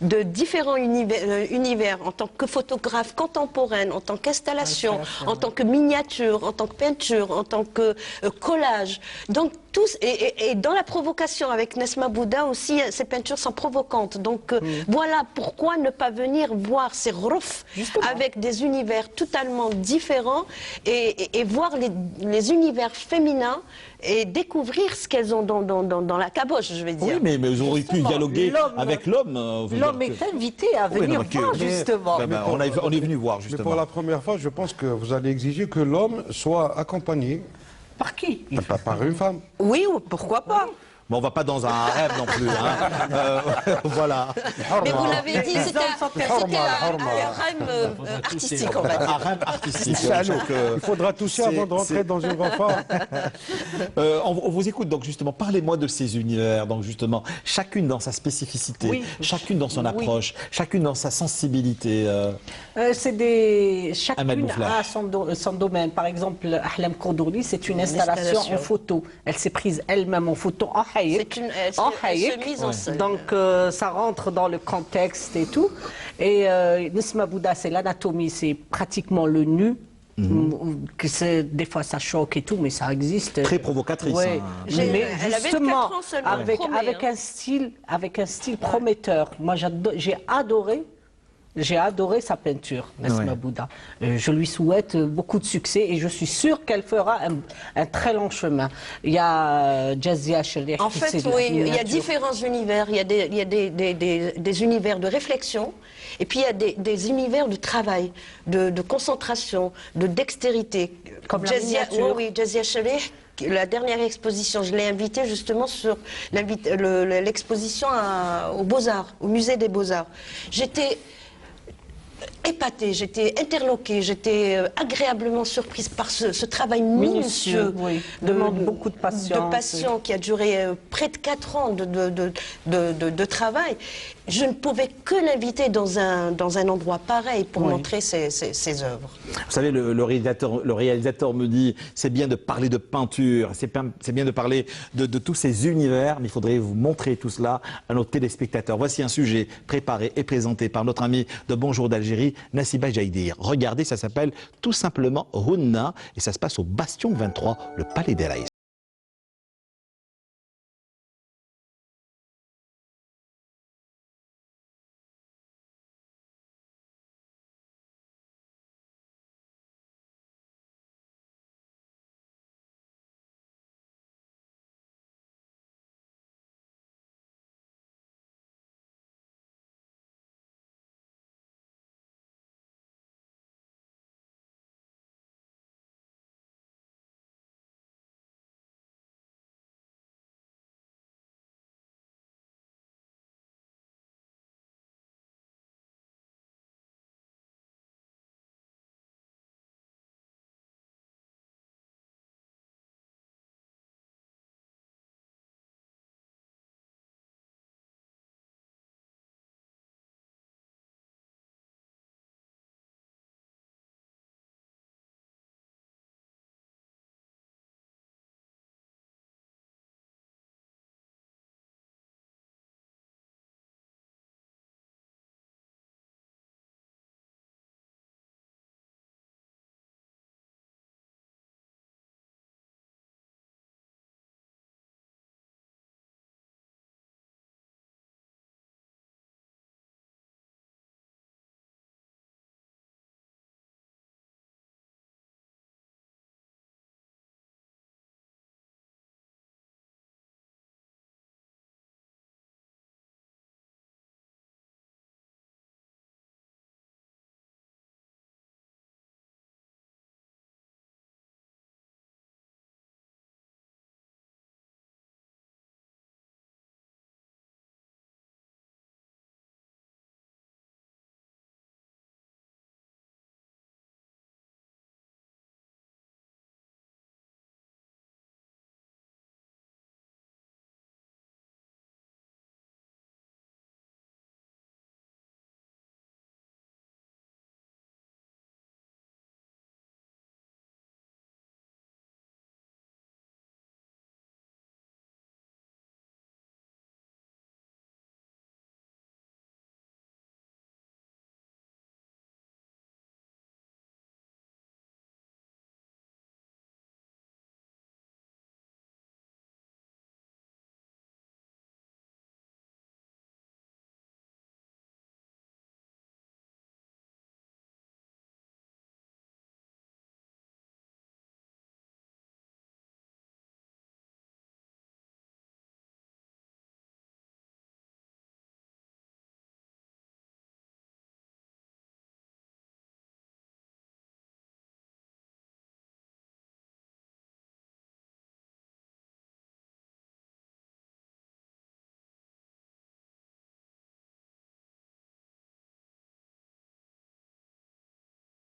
de différents univers en tant que photographe contemporaine, en tant qu'installation, en tant que miniature, en tant que peinture, en tant que collage. Donc tous, et dans la provocation avec Nesma Bouda aussi, ces peintures sont provocantes. Donc voilà pourquoi ne pas venir voir ces rolfs avec des univers totalement différents et voir les univers féminins et découvrir ce qu'elles ont dans la caboche, je vais dire. Oui, mais vous auriez pu dialoguer avec l'homme. L'homme est invité à venir voir, justement. On est venu voir, Mais justement. pour la première fois, je pense que vous allez exiger que l'homme soit accompagné Par qui? par une femme. Oui, pourquoi pas. Mais on va pas dans un rêve non plus. Hein. Voilà. Mais vous l'avez dit, c'était un rêve artistique, on va dire. Un rêve artistique. Il faudra toucher avant de rentrer dans une renfort. On vous écoute donc justement. Parlez-moi de ces univers. Donc justement, chacune dans sa spécificité, Oui. chacune dans son approche, chacune dans sa sensibilité. Chacune a son domaine. Par exemple, Ahlam Kourdouli, c'est une installation en photo. Elle s'est prise elle-même en photo en Hayek. Elle se mise en scène. Donc ça rentre dans le contexte et tout. Et Nesma Bouda, c'est l'anatomie, c'est pratiquement le nu. Que des fois ça choque et tout, mais ça existe. Très provocatrice. Ouais. Hein. Mais Elle avait justement, 24 ans seulement, avec un style prometteur. Moi, j'ai adoré sa peinture, Nesma Bouda. Je lui souhaite beaucoup de succès et je suis sûre qu'elle fera un très long chemin. Il y a Jazia Chelih. En fait, oui, il y a différents univers. Il y a des univers de réflexion, et puis il y a des univers de travail, de concentration, de dextérité. Comme la miniature. Oui, Jazia Chelih, la dernière exposition, je l'ai invitée justement sur l'exposition aux Beaux-Arts, au musée des Beaux-Arts. J'étais épatée, j'étais interloquée, j'étais agréablement surprise par ce travail minutieux. Oui, demande beaucoup de patience. De passion qui a duré près de 4 ans de travail. Je ne pouvais que l'inviter dans un endroit pareil pour montrer ses œuvres. Vous savez, le réalisateur me dit, c'est bien de parler de peinture, c'est bien de parler de tous ces univers, mais il faudrait vous montrer tout cela à nos téléspectateurs. Voici un sujet préparé et présenté par notre ami de Bonjour d'Algérie, Nassiba Jaïdir. Regardez, ça s'appelle tout simplement Hounna et ça se passe au Bastion 23, le Palais des Raïs.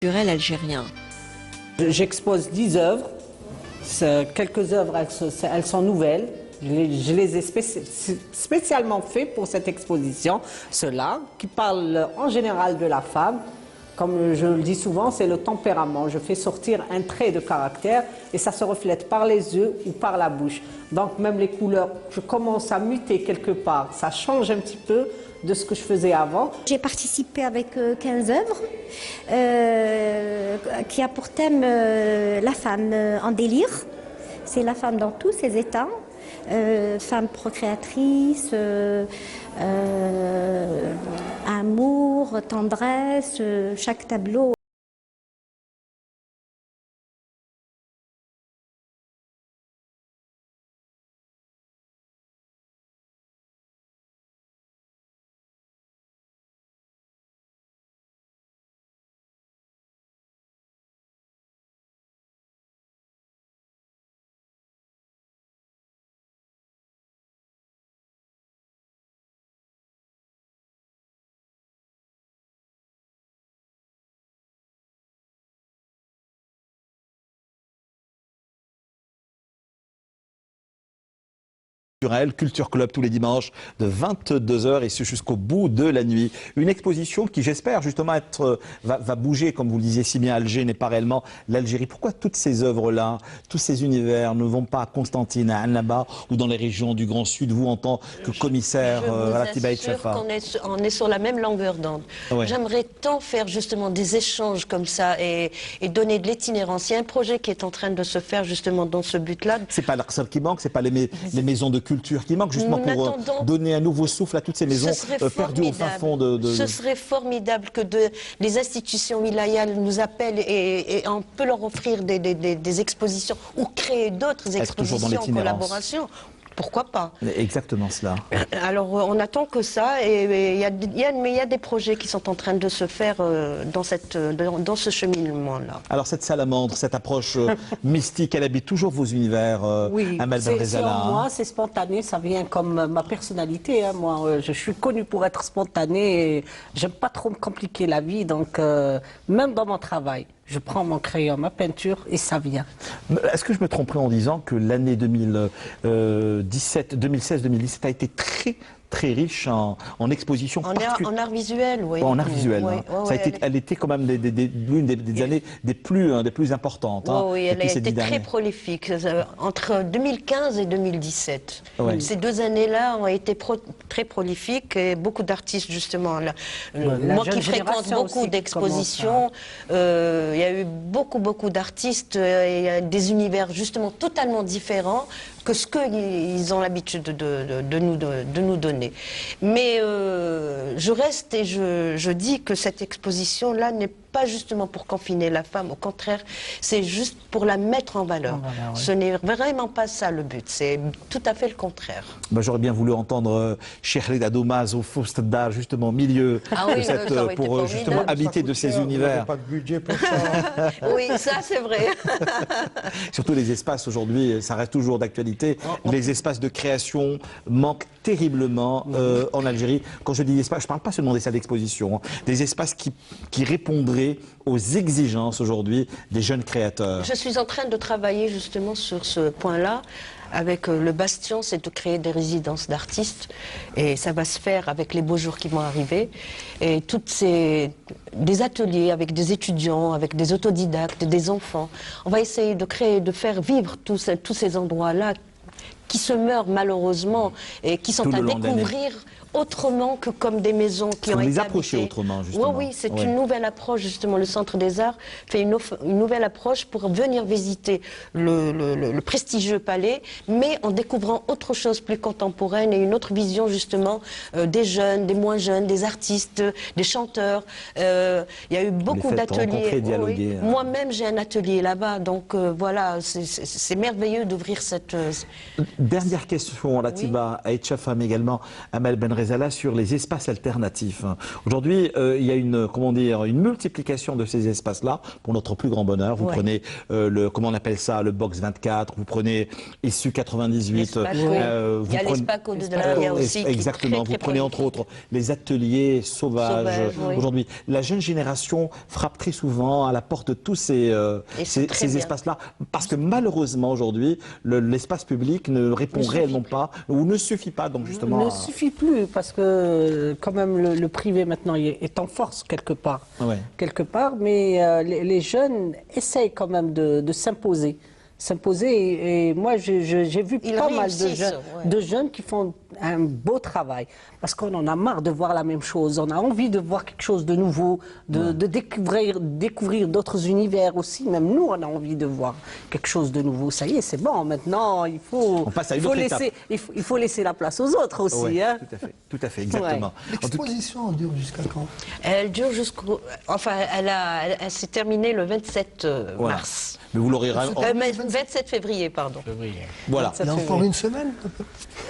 culturel algérien. J'expose 10 œuvres. Quelques œuvres, elles sont nouvelles. Je les ai spécialement faites pour cette exposition. Ceux-là, qui parlent en général de la femme. Comme je le dis souvent, c'est le tempérament. Je fais sortir un trait de caractère et ça se reflète par les yeux ou par la bouche. Donc même les couleurs, je commence à muter quelque part. Ça change un petit peu de ce que je faisais avant. J'ai participé avec 15 œuvres qui a pour thème la femme en délire. C'est la femme dans tous ses états. Femme procréatrice, amour, tendresse, chaque tableau. Culture Club tous les dimanches de 22h et ce jusqu'au bout de la nuit. Une exposition qui, j'espère, justement va bouger, comme vous le disiez si bien, Alger n'est pas réellement l'Algérie. Pourquoi toutes ces œuvres-là, tous ces univers ne vont pas à Constantine, à Annaba ou dans les régions du Grand Sud, vous en tant que commissaire à Tibaït Chafa? On est sur la même longueur d'onde. Ouais. J'aimerais tant faire justement des échanges comme ça et donner de l'itinérance. Il y a un projet qui est en train de se faire justement dans ce but-là. C'est pas l'Arsal qui manque, c'est pas les maisons de culture qui manquent, justement pour donner un nouveau souffle à toutes ces maisons perdues au fin fond de... Ce serait formidable que les institutions wilayales nous appellent et on peut leur offrir des expositions ou créer d'autres expositions en collaboration. Pourquoi pas? Exactement cela. Alors on attend que ça et il y a des projets qui sont en train de se faire dans ce cheminement-là. Alors cette salamandre, cette approche mystique, elle habite toujours vos univers, oui, Amel Ben Rezala. Moi, c'est spontané, ça vient comme ma personnalité. Hein. Moi, je suis connue pour être spontanée et j'aime pas trop me compliquer la vie, donc même dans mon travail. Je prends mon crayon, ma peinture et ça vient. Est-ce que je me tromperais en disant que l'année 2016-2017 a été très riche en expositions en art visuel, oui. En art visuel. Oui, hein. oui, ça a été, elle était quand même l'une des années des plus importantes. Hein, oui, elle a été très prolifique, entre 2015 et 2017. Ouais. Ces 2 années-là ont été très prolifiques et beaucoup d'artistes, justement. Moi qui fréquente beaucoup d'expositions, il y a eu beaucoup d'artistes et des univers justement totalement différents que ce qu'ils ont l'habitude de nous donner. Mais je reste et je dis que cette exposition-là n'est pas justement pour confiner la femme, au contraire, c'est juste pour la mettre en valeur. Oui. Ce n'est vraiment pas ça le but, c'est tout à fait le contraire. J'aurais bien voulu entendre Cheikh Adomaz au Fostdar, justement au milieu, pour justement habiter de ces univers. Pas de budget pour ça. Oui, ça c'est vrai. Surtout les espaces aujourd'hui, ça reste toujours d'actualité. Les espaces de création manquent terriblement en Algérie. Quand je dis espace, je ne parle pas seulement des salles d'exposition, des espaces qui répondraient aux exigences aujourd'hui des jeunes créateurs. Je suis en train de travailler justement sur ce point-là. Avec le Bastion, c'est de créer des résidences d'artistes et ça va se faire avec les beaux jours qui vont arriver. Et des ateliers avec des étudiants, avec des autodidactes, des enfants. On va essayer de faire vivre tous ces endroits-là qui se meurent malheureusement et qui sont à découvrir autrement que comme des maisons qui ont été les approcher autrement, justement. Oui, c'est une nouvelle approche, justement. Le Centre des Arts fait une nouvelle approche pour venir visiter le prestigieux palais, mais en découvrant autre chose plus contemporaine et une autre vision, justement, des jeunes, des moins jeunes, des artistes, des chanteurs. Il y a eu beaucoup d'ateliers. Oui. Moi-même, j'ai un atelier là-bas, donc voilà, c'est merveilleux d'ouvrir cette... Dernière question, Latiba Aït Chafa, mais également Amel Ben Rezala, sur les espaces alternatifs. Aujourd'hui, il y a une multiplication de ces espaces-là pour notre plus grand bonheur. Vous prenez comment on appelle ça, le Box 24, vous prenez Issu 98. Il y a l'Espaco de Daria aussi. Exactement. Vous prenez entre autres les ateliers sauvages. Aujourd'hui, la jeune génération frappe très souvent à la porte de tous ces espaces-là, parce que malheureusement aujourd'hui, l'espace public ne répond réellement pas ou ne suffit pas. Donc justement, ne suffit plus, parce que quand même le privé maintenant est en force quelque part. Quelque part, mais les jeunes essayent quand même de s'imposer. Et moi j'ai vu pas mal de jeunes qui font un beau travail, parce qu'on en a marre de voir la même chose, on a envie de voir quelque chose de nouveau, de découvrir d'autres univers aussi. Même nous on a envie de voir quelque chose de nouveau. Ça y est, c'est bon, maintenant il faut laisser la place aux autres aussi. Hein. Tout à fait, exactement. L'exposition dure jusqu'à quand? Elle dure jusqu'au... Enfin, elle s'est terminée le 27 mars. Mais vous l'aurez 27 février, pardon. Voilà. Il y a encore une semaine?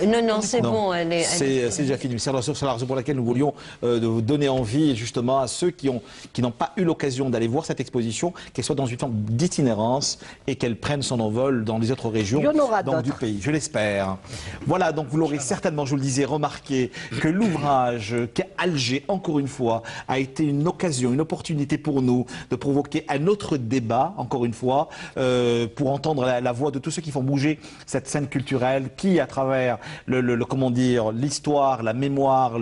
Non, c'est bon. C'est déjà fini. C'est la raison pour laquelle nous voulions de vous donner envie justement à ceux qui n'ont pas eu l'occasion d'aller voir cette exposition, qu'elle soit dans une forme d'itinérance et qu'elle prenne son envol dans les autres régions du pays. Je l'espère. Voilà, donc vous l'aurez certainement, je vous le disais, remarqué que l'ouvrage qu'Alger, encore une fois, a été une occasion, une opportunité pour nous de provoquer un autre débat, encore une fois, pour entendre la voix de tous ceux qui font bouger cette scène culturelle, qui à travers l'histoire, la mémoire,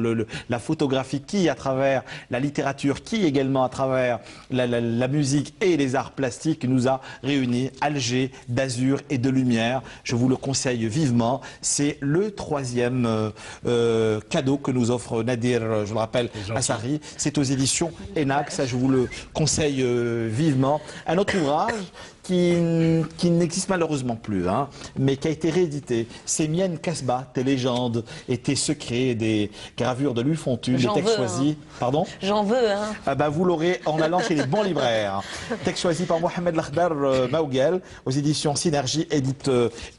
la photographie, qui à travers la littérature, qui également à travers la musique et les arts plastiques nous a réunis. Alger d'azur et de lumière, je vous le conseille vivement. C'est le 3e cadeau que nous offre Nadir, je le rappelle, Assari. C'est aux éditions ENAC, ça je vous le conseille vivement. Un autre ouvrage qui n'existe malheureusement plus, mais qui a été réédité. C'est Mienne Kasbah, tes légendes et tes secrets, des gravures de Louis Fontu, des textes choisis. Pardon? J'en veux, vous l'aurez en allant chez les bons libraires. Texte choisi par Mohamed Lakhdar Maouguel, aux éditions Synergie,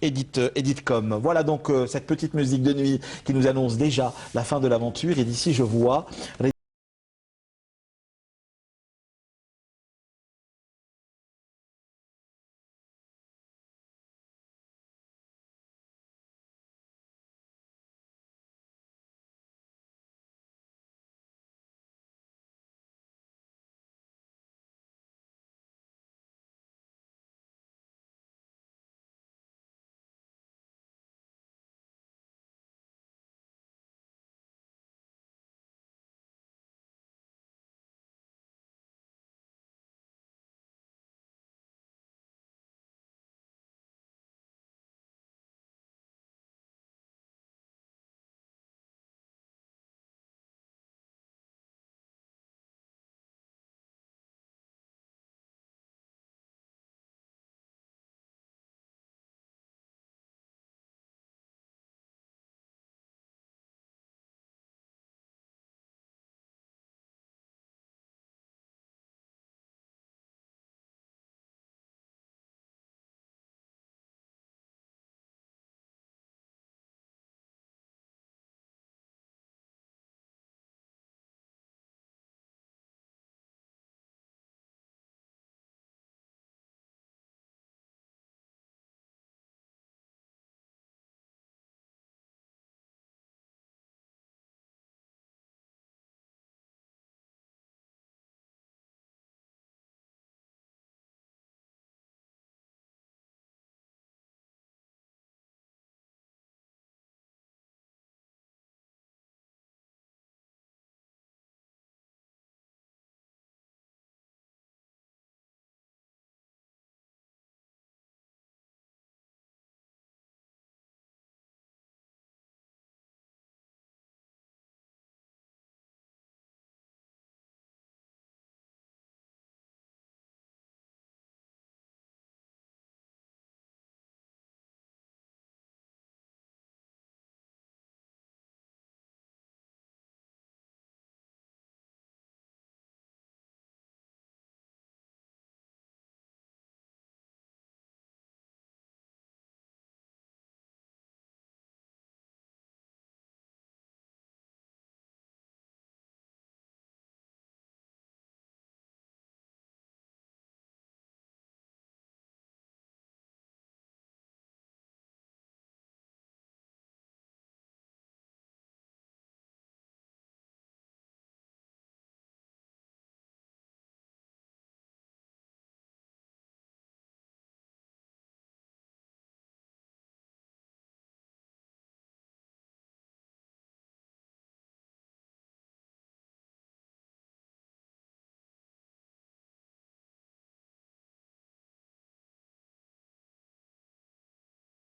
Editcom. Voilà donc cette petite musique de nuit qui nous annonce déjà la fin de l'aventure. Et d'ici, je vois